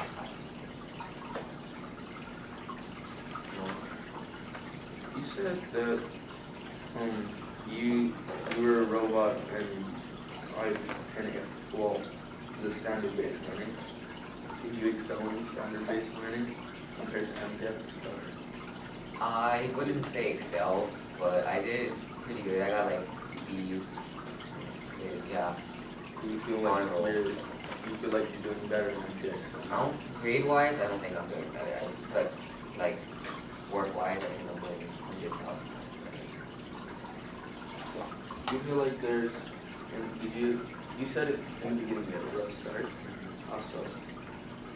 You said that you were a robot and I kind of well the standard-based learning. Did you excel in standard-based learning compared to MPX? I wouldn't say excel, but I did pretty good. I got like B's. Yeah. Do you feel like you're doing better than MPX? No, grade-wise, I don't think I'm doing better. But like work-wise, I think I'm doing good job. Do you feel like there's, and did you said it in the beginning you had a rough start. Also,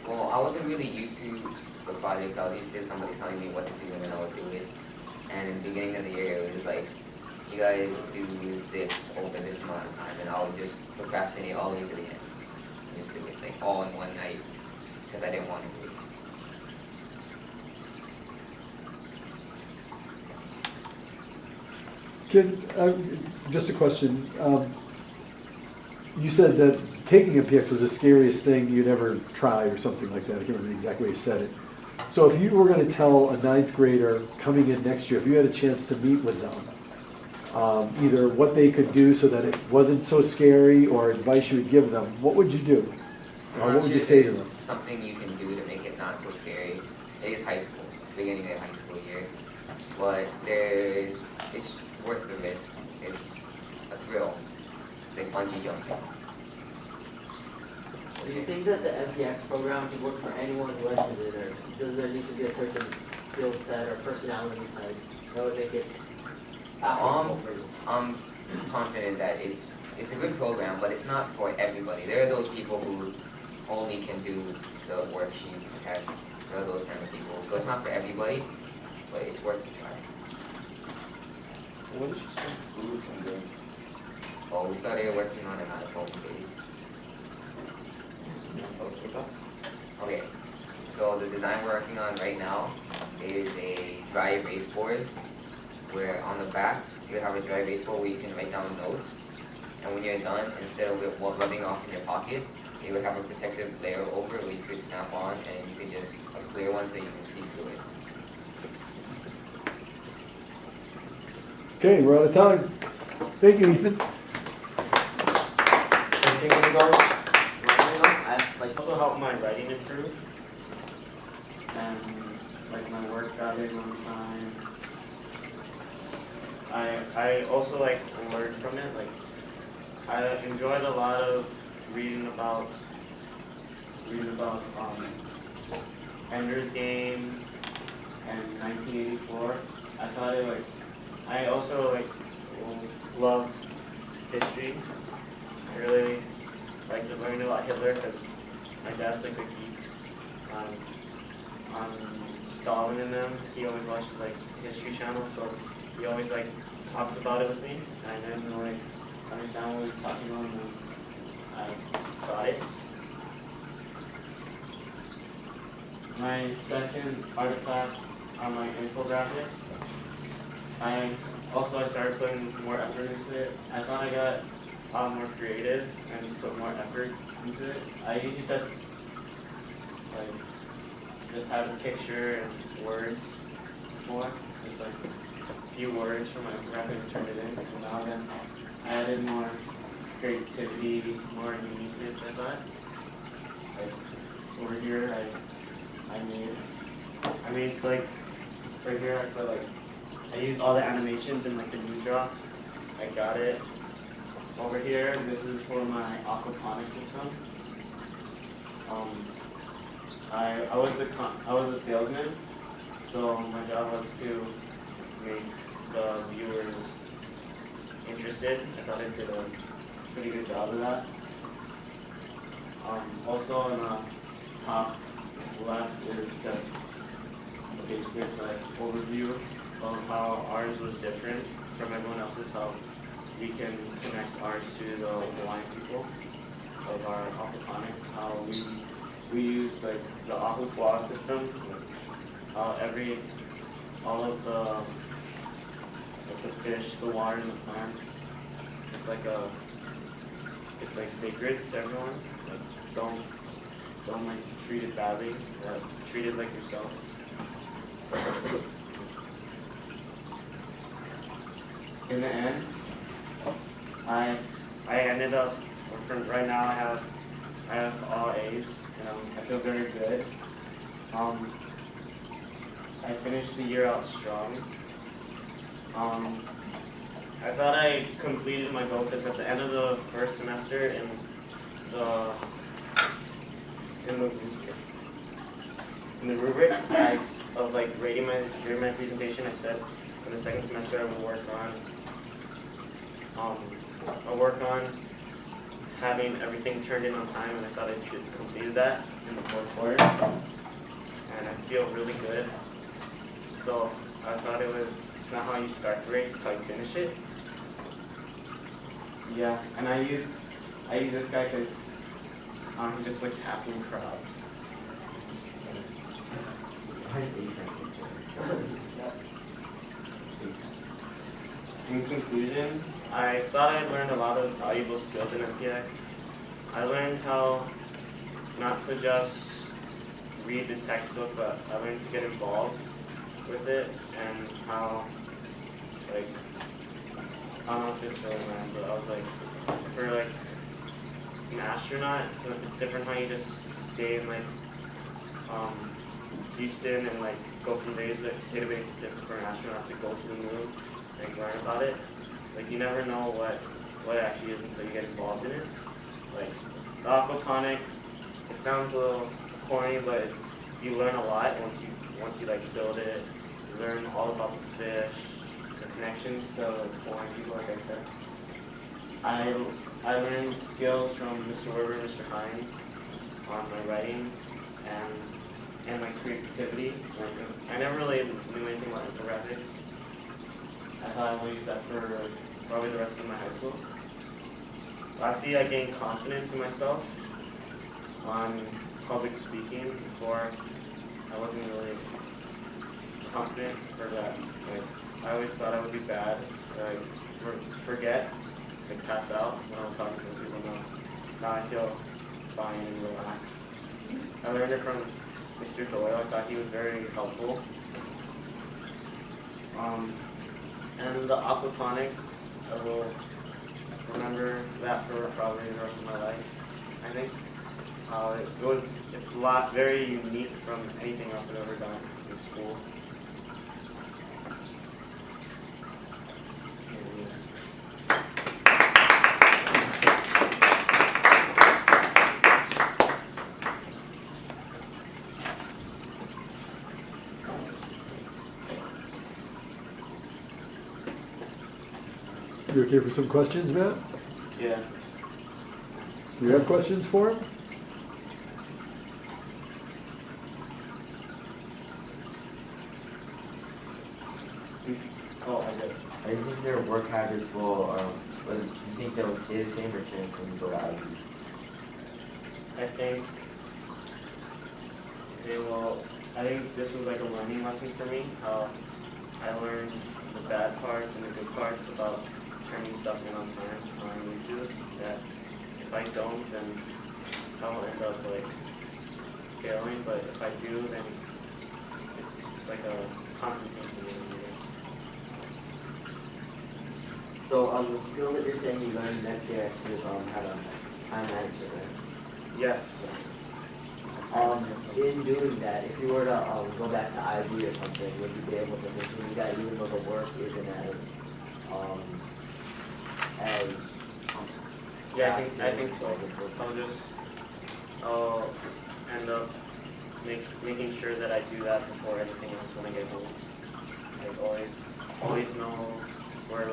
Well, I wasn't really used to the projects, I was used to somebody telling me what to do and then I would do it. And in the beginning of the year, it was like, you guys do this over this amount of time, and I would just procrastinate all the way to the end. Just do it like all in one night because I didn't want to do it. Just a question. You said that taking MPX was the scariest thing you'd ever tried or something like that. I can't remember exactly how you said it. So if you were going to tell a ninth grader coming in next year, if you had a chance to meet with them, either what they could do so that it wasn't so scary or advice you would give them, what would you do? Or what would you say to them? Something you can do to make it not so scary. It is high school, beginning of high school year, but it's worth the risk. It's a thrill. It's like bungee jumping. Do you think that the MPX program could work for anyone who enters it, or does there need to be a certain skill set or personality type that would make it applicable for you? I'm confident that it's a good program, but it's not for everybody. There are those people who only can do the worksheets, the tests. There are those kind of people. So it's not for everybody, but it's worth a try. What did you spend food from doing? Oh, we started working on it on a phone base. Okay, so the design we're working on right now is a dry erase board where on the back you have a dry erase board where you can write down notes, and when you're done, instead of it rubbing off in your pocket, you would have a protective layer over where you could snap on, and you could just a clear one so you can see through it. Okay, we're out of time. Thank you, Ethan. Anything gonna go? I've like also helped my writing improve, and like my work got in on time. I also like learned from it. Like I enjoyed a lot of reading about Ender's Game and 1984. I thought it like I also like loved history. I really like to learn about Hitler because my dad's like a geek on Stalin and them. He always watches like History Channel, so he always like talked about it with me, and I didn't like understand what he was talking about, and I got it. My second artifacts are my infographics. I started putting more effort into it. I thought I got a lot more creative and put more effort into it. I usually just have a picture and words before. Just like a few words from my infographic and turned it in. And now then I added more creativity, more uniqueness, I thought. Like over here I made like right here I put like I used all the animations in like the new draw. I got it. Over here, this is for my aquaponic system. I was a salesman, so my job was to make the viewers interested. I thought I did a pretty good job of that. Also in the top left is just a basic like overview of how ours was different from everyone else's, how we can connect ours to the blind people of our aquaponics, how we use like the aqua system, how all of the fish, the water and the plants, it's like sacred to everyone. Like don't like treat it badly, treat it like yourself. In the end, I ended up, right now I have all A's, and I feel very good. I finished the year out strong. I thought I completed my goal because at the end of the first semester in the rubric of like rating my presentation, I said in the second semester I would work on having everything turned in on time, and I thought I completed that in the fourth quarter. and I feel really good. So I thought it's not how you start the race, it's how you finish it. Yeah, and I use this guy because he just looks happy and proud. In conclusion, I thought I learned a lot of valuable skills in MPX. I learned how not to just read the textbook, but I learned to get involved with it, and how, like, I don't know if this really learned, but I was like, for like an astronaut, so it's different how you just stay in like Houston and like go from database. It's different for an astronaut to go to the moon and learn about it. Like you never know what it actually is until you get involved in it. Like the aquaponic, it sounds a little corny, but you learn a lot once you like build it. You learn all about the fish, the connections to foreign people, like I said. I learned skills from Mr. Werber and Mr. Hines on my writing and my creativity. I never really knew anything about infographics. I thought I would use that for probably the rest of my high school. Lastly, I gained confidence in myself on public speaking. Before, I wasn't really confident for that. Like, I always thought I would be bad. Like, forget, like pass out when I'm talking to people. Now I feel fine and relaxed. I learned it from Mr. Doyle. I thought he was very helpful. And the aquaponics, I will remember that for probably the rest of my life, I think. It's a lot very unique from anything else I've ever done in school. You okay for some questions, Matt? Yeah. Do you have questions for him? Oh, I did. I think their work habits will, whether you think they'll stay the same or change when you go to IB? I think they will. I think this was like a learning lesson for me. How I learned the bad parts and the good parts about turning stuff in on time on YouTube. That if I don't, then I'll end up like failing. But if I do, then it's like a constant thing for me. So the skill that you're saying you learned in FTX is how to time management, right? Yes. In doing that, if you were to go back to IB or something, would you be able to continue that even though the work isn't as Yeah, I think so. I'll end up making sure that I do that before anything else when I get home. Like always know where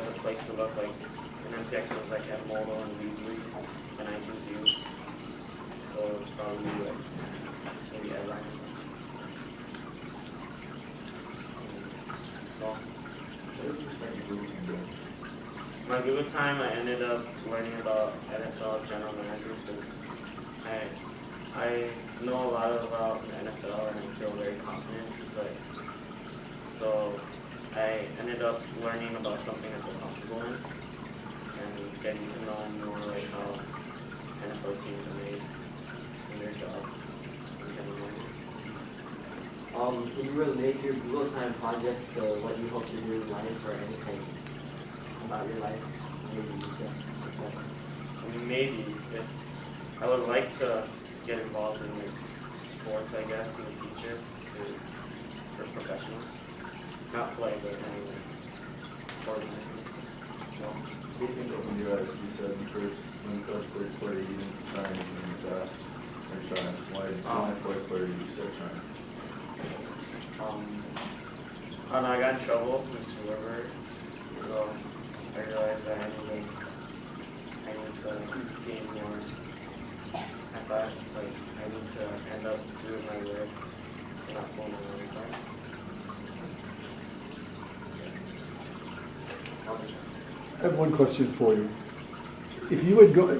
the place to look. Like in MPX was like at Molo and Weasley and I can do. So probably like maybe Airline or something. My Google time, I ended up learning about NFL general managers because I know a lot about the NFL and I feel very confident. But so I ended up learning about something I feel comfortable in and getting to know more like how NFL teams are made in their job in general managers. Can you relate your Google Time project to what you hope to do in life or anything about your life? Maybe you can. Maybe if I would like to get involved in like sports, I guess, in the future for professionals. Not play, but anyway, organizing. What do you think of when you, as you said, when coach played quarter, you didn't shine and or shine? Why fourth quarter you still shine? I got in trouble with Mr. Werber, so I realized that I need to gain more. I thought like I need to end up doing my work and not fooling around with that. I'll just I have one question for you. If you had go,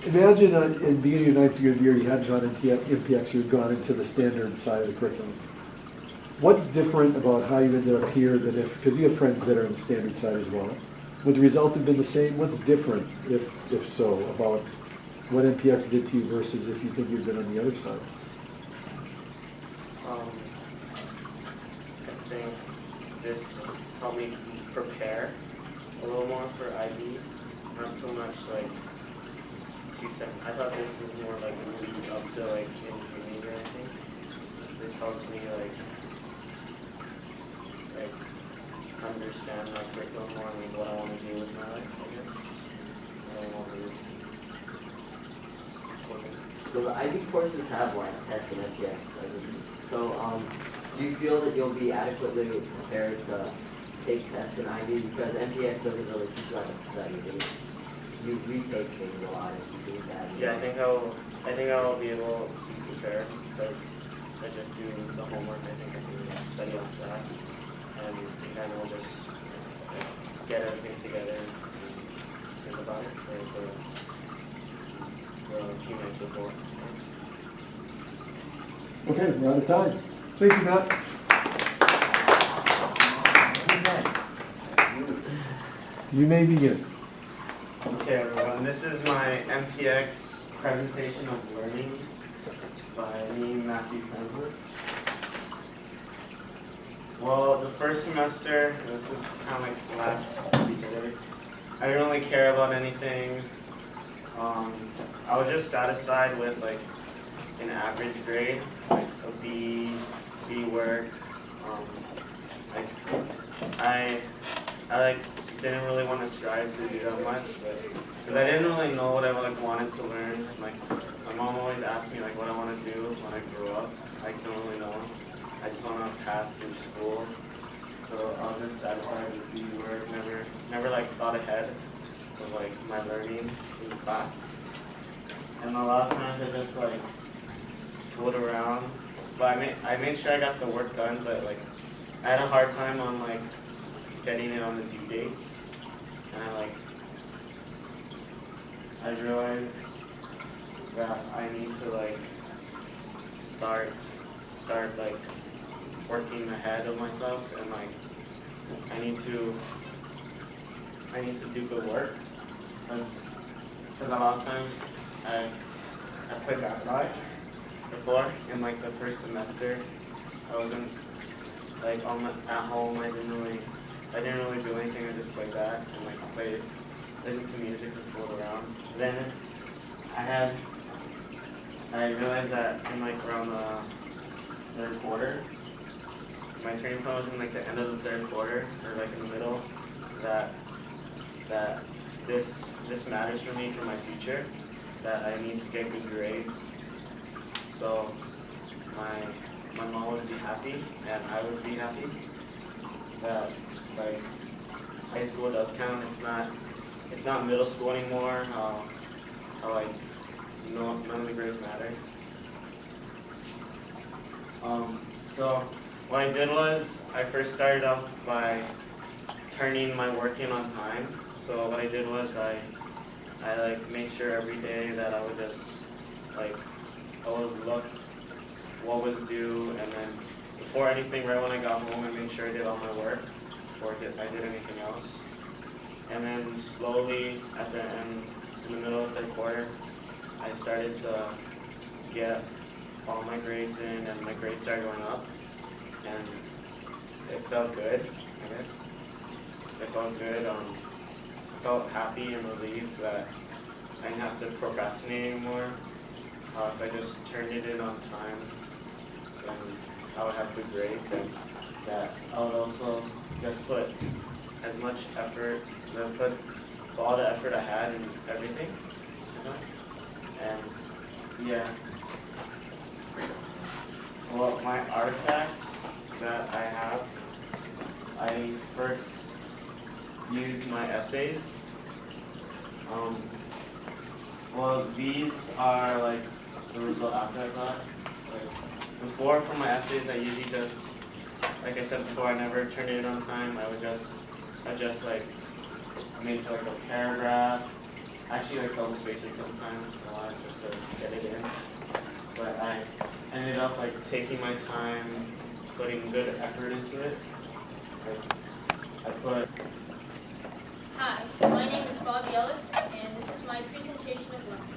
imagine in the beginning of ninth grade year, you hadn't gone into MPX, you had gone into the standard side of the curriculum. What's different about how you ended up here than if, because you have friends that are in the standard side as well, would the result have been the same? What's different, if so, about what MPX did to you versus if you think you'd been on the other side? I think this helped me prepare a little more for IB, not so much like it's 2 seconds. I thought this is more like it leads up to like intermediate. I think this helps me like understand my curriculum more and what I want to do with my life. I guess. What I want to do. So the IB courses have like tests and MPX, doesn't it? So do you feel that you'll be adequately prepared to take tests in IB, because MPX doesn't really teach you how to study. You retake things a lot if you do that. Yeah, I think I'll be able to prepare because I just do the homework. I think I can study off that, and then I'll just get everything together and think about it for the few nights before. Okay, we're out of time. Thank you, Matt. You may begin. Okay, everyone, this is my MPX presentation of learning by me, Matthew Pensler. Well, the first semester, this is kind of like the last week of it, I didn't really care about anything. I was just satisfied with like an average grade, like a B work. I didn't really want to strive to do that much, because I didn't really know what I wanted to learn. Like my mom always asked me like what I want to do when I grow up. I don't really know. I just want to pass through school. So I was just satisfied with B work. Never like thought ahead of like my learning in class. And a lot of times I just like fooled around. But I made sure I got the work done. But like I had a hard time on like getting it on the due dates, and I realized that I need to like start like working ahead of myself, and like I need to do good work, because a lot of times I played that right before in like the first semester. I wasn't like at home. I didn't really do anything. I just played that and like listened to music and fooled around. Then I realized that in like around the third quarter, my turning point was in like the end of the third quarter or like in the middle, that this matters for me for my future, that I need to get good grades. So my mom would be happy and I would be happy that like high school does count. It's not middle school anymore. How like none of the grades matter. So what I did was I first started off by turning my work in on time. So what I did was I like made sure every day that I would just like always look what was due, and then before anything, right when I got home, I made sure I did all my work before I did anything else. And then slowly at the end, in the middle of the third quarter, I started to get all my grades in, and my grades started going up, and it felt good, I guess. It felt good. I felt happy and relieved that I didn't have to procrastinate anymore. If I just turned it in on time, then I would have good grades, and that I would also just put as much effort, put all the effort I had in everything, you know? And yeah. Well, my artifacts that I have, I first used my essays. Well, these are like the result after I got. Like, before for my essays, I usually just, like I said before, I never turned it in on time. I like, I made like a paragraph. Actually, like double space it sometimes a lot just to get it in. But I ended up like taking my time, putting good effort into it. Like, I put. Hi, my name is Bobby Ellis, and this is my presentation of learning.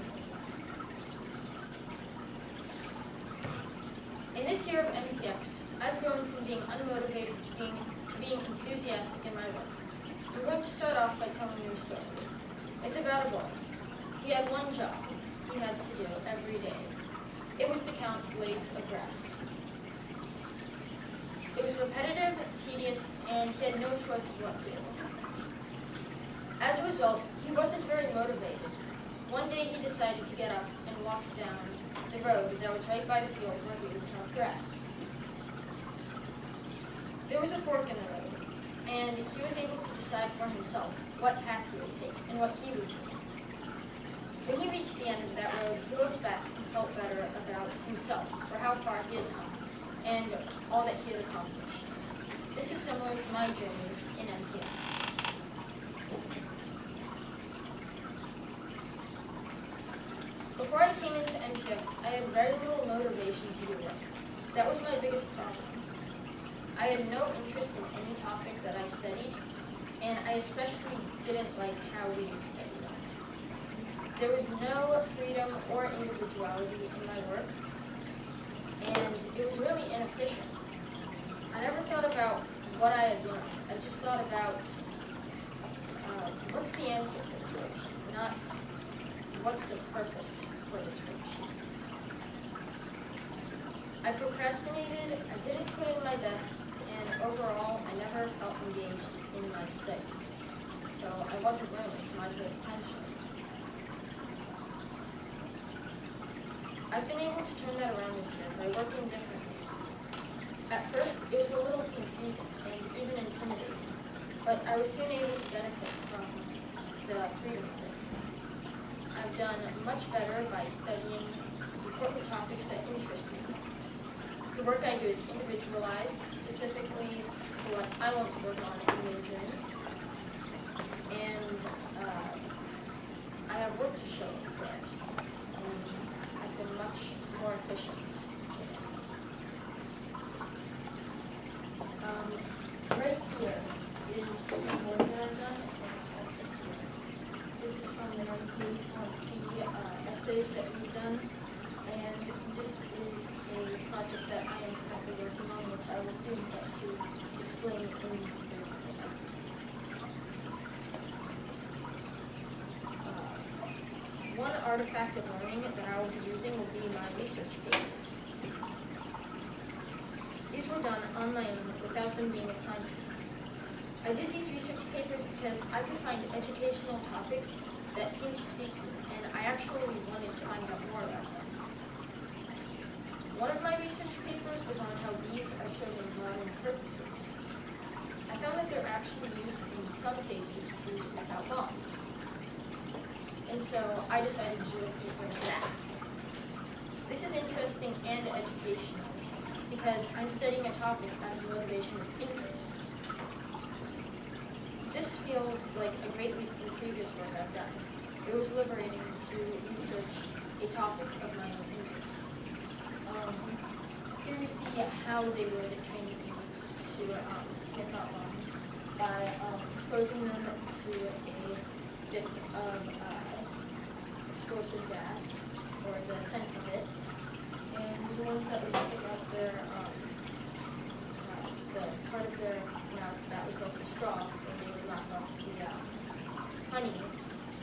In this year of MPX, I've grown from being unmotivated to being enthusiastic in my work. I'm going to start off by telling you a story. It's about a boy. He had one job he had to do every day. It was to count blades of grass. It was repetitive, tedious, and he had no choice of what to do. As a result, he wasn't very motivated. One day he decided to get up and walk down the road that was right by the field where he would count grass. There was a fork in the road, and he was able to decide for himself what path he would take and what he would do. When he reached the end of that road, he looked back and felt better about himself for how far he had come and all that he had accomplished. This is similar to my journey in MPX. Before I came into MPX, I had very little motivation to do work. That was my biggest problem. I had no interest in any topic that I studied, and I especially didn't like how reading studied. There was no freedom or individuality in my work, and it was really inefficient. I never thought about what I had learned. I just thought about what's the answer for this worksheet, not what's the purpose for this worksheet. I procrastinated, I didn't put in my best, and overall, I never felt engaged in my studies. So I wasn't learning to my full potential. I've been able to turn that around this year by working differently. At first, it was a little confusing and even intimidating, but I was soon able to benefit from the freedom of it. I've done much better by studying important topics that interest me. The work I do is individualized, specifically for what I want to work on and major in. And I have work to show for it. And I've been much more efficient. Right here is some work that I've done. This is from the 1920 essays that we've done. And this is a project that I am currently working on, which I will soon get to explain in detail. One artifact of learning that I will be using will be my research papers. These were done on my own without them being assigned to me. I did these research papers because I could find educational topics that seemed to speak to me, and I actually wanted to find out more about them. One of my research papers was on how bees are serving modern purposes. I found that they're actually used in some cases to sniff out bombs. And so I decided to do a paper on that. This is interesting and educational because I'm studying a topic out of motivation of interest. This feels like a great leap from previous work I've done. It was liberating to research a topic of my own interest. Here we see how they would train bees to sniff out bombs by exposing them to a bit of explosive gas, or the scent of it, and the ones that would stick out their, the part of their mouth that was like a straw, and they would knock off the honey,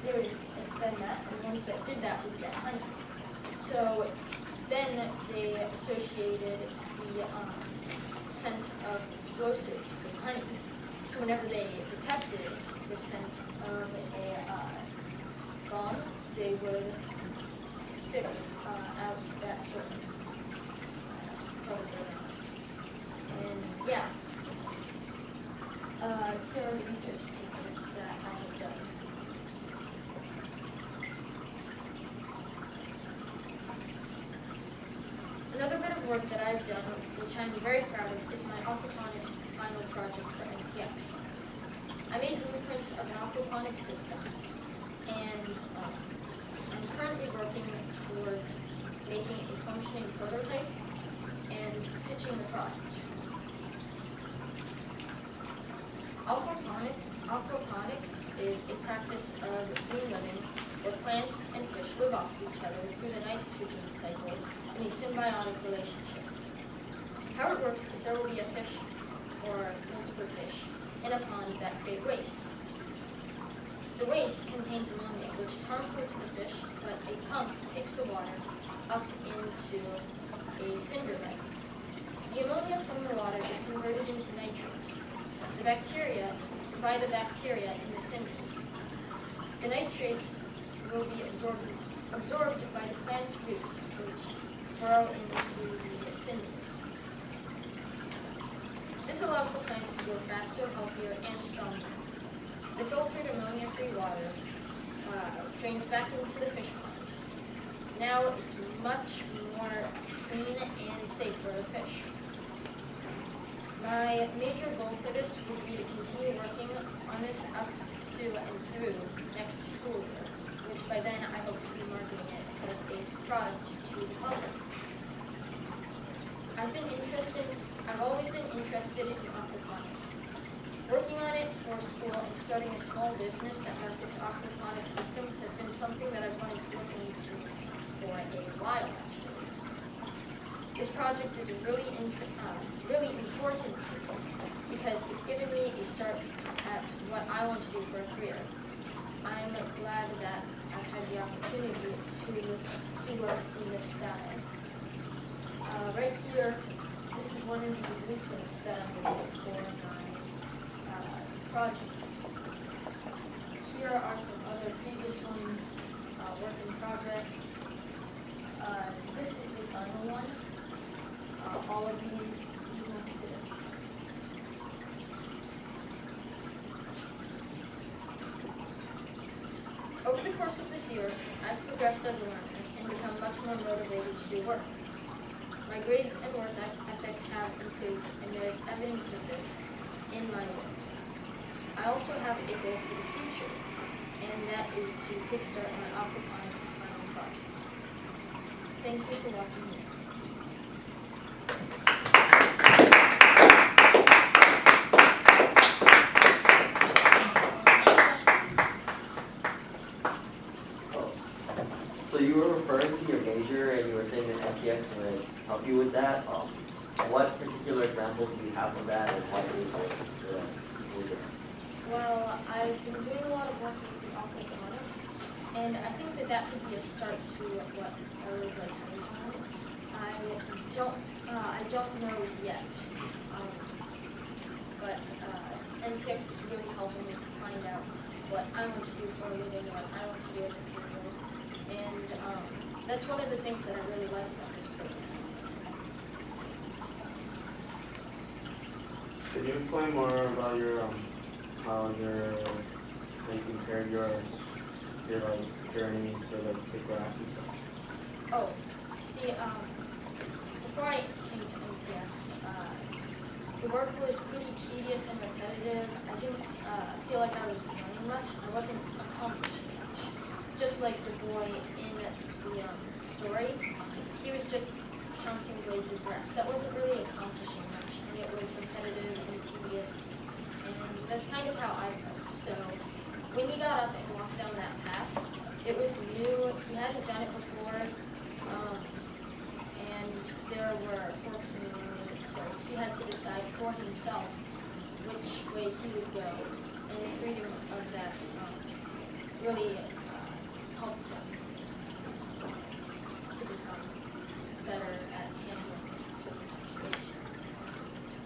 they would extend that, and the ones that did that would get honey. So then they associated the scent of explosives with honey. So whenever they detected the scent of a bomb, they would stick out that certain part of their mouth. And yeah, here are the research papers that I have done. work that I've done, which I'm very proud of, is my aquaponics final project for NPX. I made blueprints of an aquaponics system, and I'm currently working towards making a functioning prototype and pitching the product. Aquaponics is a practice of green living where plants and fish live off each other through the nitrogen cycle in a symbiotic relationship. How it works is there will be a fish or multiple fish in a pond that create waste. The waste contains ammonia, which is harmful to the fish, but a pump takes the water up into a cinder bed. The ammonia from the water is converted into nitrates. By the bacteria in the cinders. The nitrates will be absorbed by the plant's roots, which burrow into the cinders. This allows the plants to grow faster, healthier, and stronger. The filtered ammonia-free water drains back into the fish pond. Now it's much more clean and safe for the fish. My major goal for this would be to continue working on this up to and through next school year, which by then I hope to be marketing it as a product to the public. I've always been interested in aquaponics. Working on it for school and starting a small business that markets aquaponic systems has been something that I've wanted to look into for a while, actually. This project is really important to me because it's given me a start at what I want to do for a career. I'm glad that I've had the opportunity to work in this style. Right here, this is one of the blueprints that I'm looking for my project. Here are some other previous ones, work in progress. This is the final one. All of these lead up to this. Over the course of this year, I've progressed as a learner and become much more motivated to do work. My grades and work ethic have improved, and there is evidence of this in my work. I also have a goal for the future, and that is to kickstart my aquaponics final project. Thank you for watching this. So you were referring to your major and you were saying that NPX would help you with that. What particular examples do you have of that and what is the major? Well, I've been doing a lot of work with the aquaponics, and I think that could be a start to what I would like to major on. I don't know yet, but NPX is really helping me to find out what I want to do for a living, what I want to do as a career. And that's one of the things that I really like about this program. Could you explain more about your how you're taking care of your like journey to like the grass and stuff? Oh, see, before I came to NPX, the work was pretty tedious and repetitive. I didn't feel like I was learning much. I wasn't accomplishing much. Just like the boy in the story, he was just counting blades of grass. That wasn't really accomplishing much, and it was repetitive and tedious, and that's kind of how I felt. So when he got up and walked down that path, it was new. He hadn't done it before, and there were forks in the road, so he had to decide for himself which way he would go, and the freedom of that really helped him to become better at handling certain situations.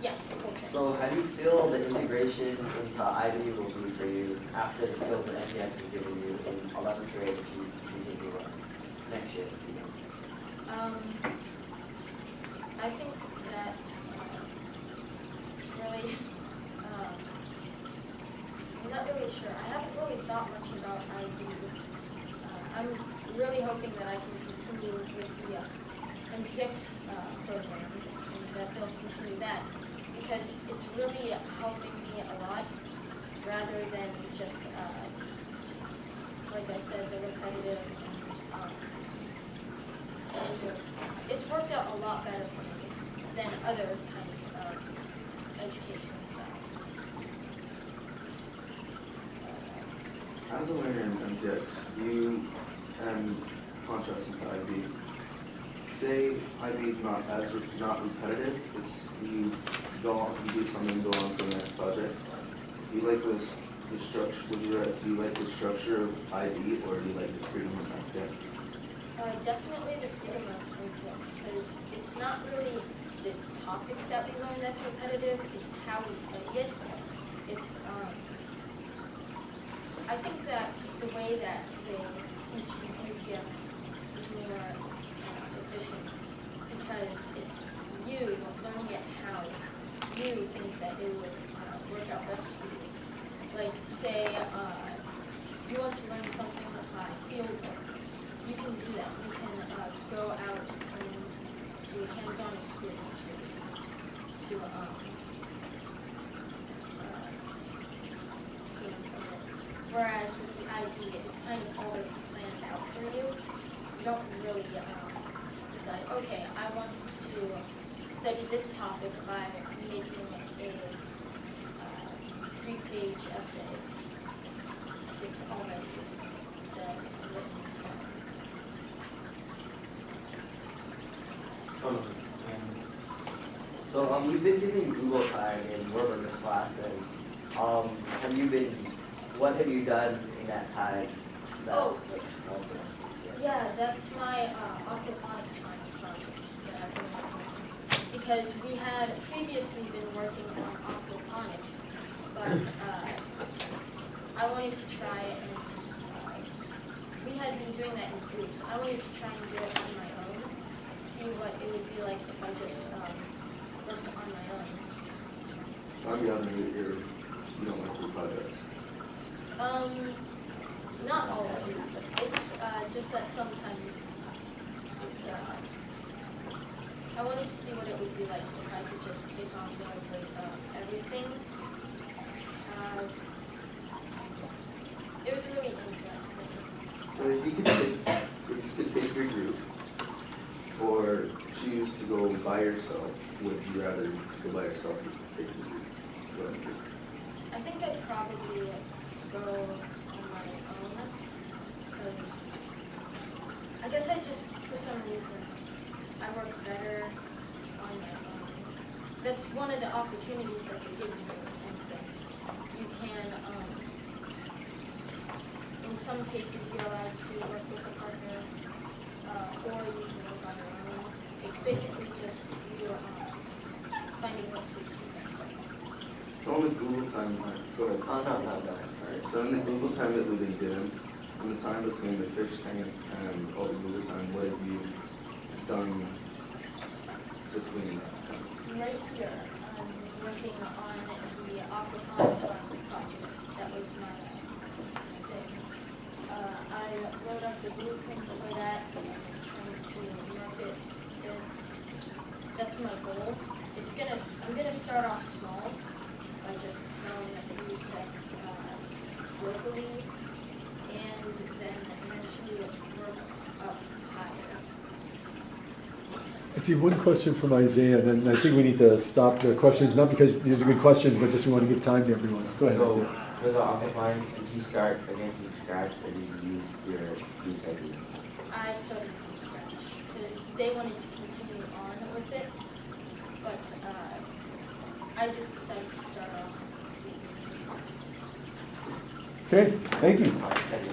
Yeah, culture. So how do you feel the integration into IB will be for you after the skills that NPX is giving you in 11th grade if you continue next year? I think that really, I'm not really sure. I haven't really thought much about IB. I'm really hoping that I can continue with the MPX program, and that they'll continue that, because it's really helping me a lot, rather than just, like I said, the repetitive. It's worked out a lot better for me than other kinds of educational styles. As a learner in MPX, you, and contrasting to IB, say IB is not repetitive, it's you go on, you do something, go on to the next project. Do you like the structure, do you like the structure of IB, or do you like the freedom of MPX? Definitely the freedom of MPX, because it's not really the topics that we learn that's repetitive, it's how we study it. It's, I think that the way that they teach in MPX is more efficient, because it's you learning it how you think that it would work out best for you. Like, say, you want to learn something by field work. You can do that. You can go out and do hands-on experiences to whereas with the ID, it's kind of already planned out for you. You don't really decide, okay, I want to study this topic by making a 3-page essay. It's already said and written stuff. So you've been doing Google time in Warburger's class, and what have you done in that time? Yeah, that's my aquaponics time project that I've been working on. Because we had previously been working on aquaponics, but I wanted to try it, and we had been doing that in groups. I wanted to try and do it on my own, see what it would be like if I just worked on my own. On the other hand, you don't like group projects. Not always. It's just that sometimes it's, I wanted to see what it would be like if I could just take on more of everything. It was really interesting. But if you could pick your group, or choose to go by yourself, would you rather go by yourself or pick your group? I think I'd probably go on my own, because I guess I just, for some reason, I work better on my own. That's one of the opportunities that they give you in things. You can, in some cases, you're allowed to work with a partner, or you can work on your own. It's basically just you finding what suits you best. So on the Google time, go ahead. Oh, no, go ahead. Alright, so in the Google time that we've been given, in the time between the fish tank and all the Google time, what have you done between that time? Right here, I'm working on the aquaponics project. That was my thing. I wrote up the blueprints for that, and I'm trying to market it. That's my goal. I'm gonna start off small by just selling a few sets locally, and then eventually work up higher. I see one question from Isaiah, and then I think we need to stop the questions, not because these are good questions, but just we want to give time to everyone. Go ahead, So, Isaiah. for the aquaponics, did you start again from scratch, or did you use your idea? I started from scratch because they wanted to continue on with it, but I just decided to start off. Okay, thank you. Alright,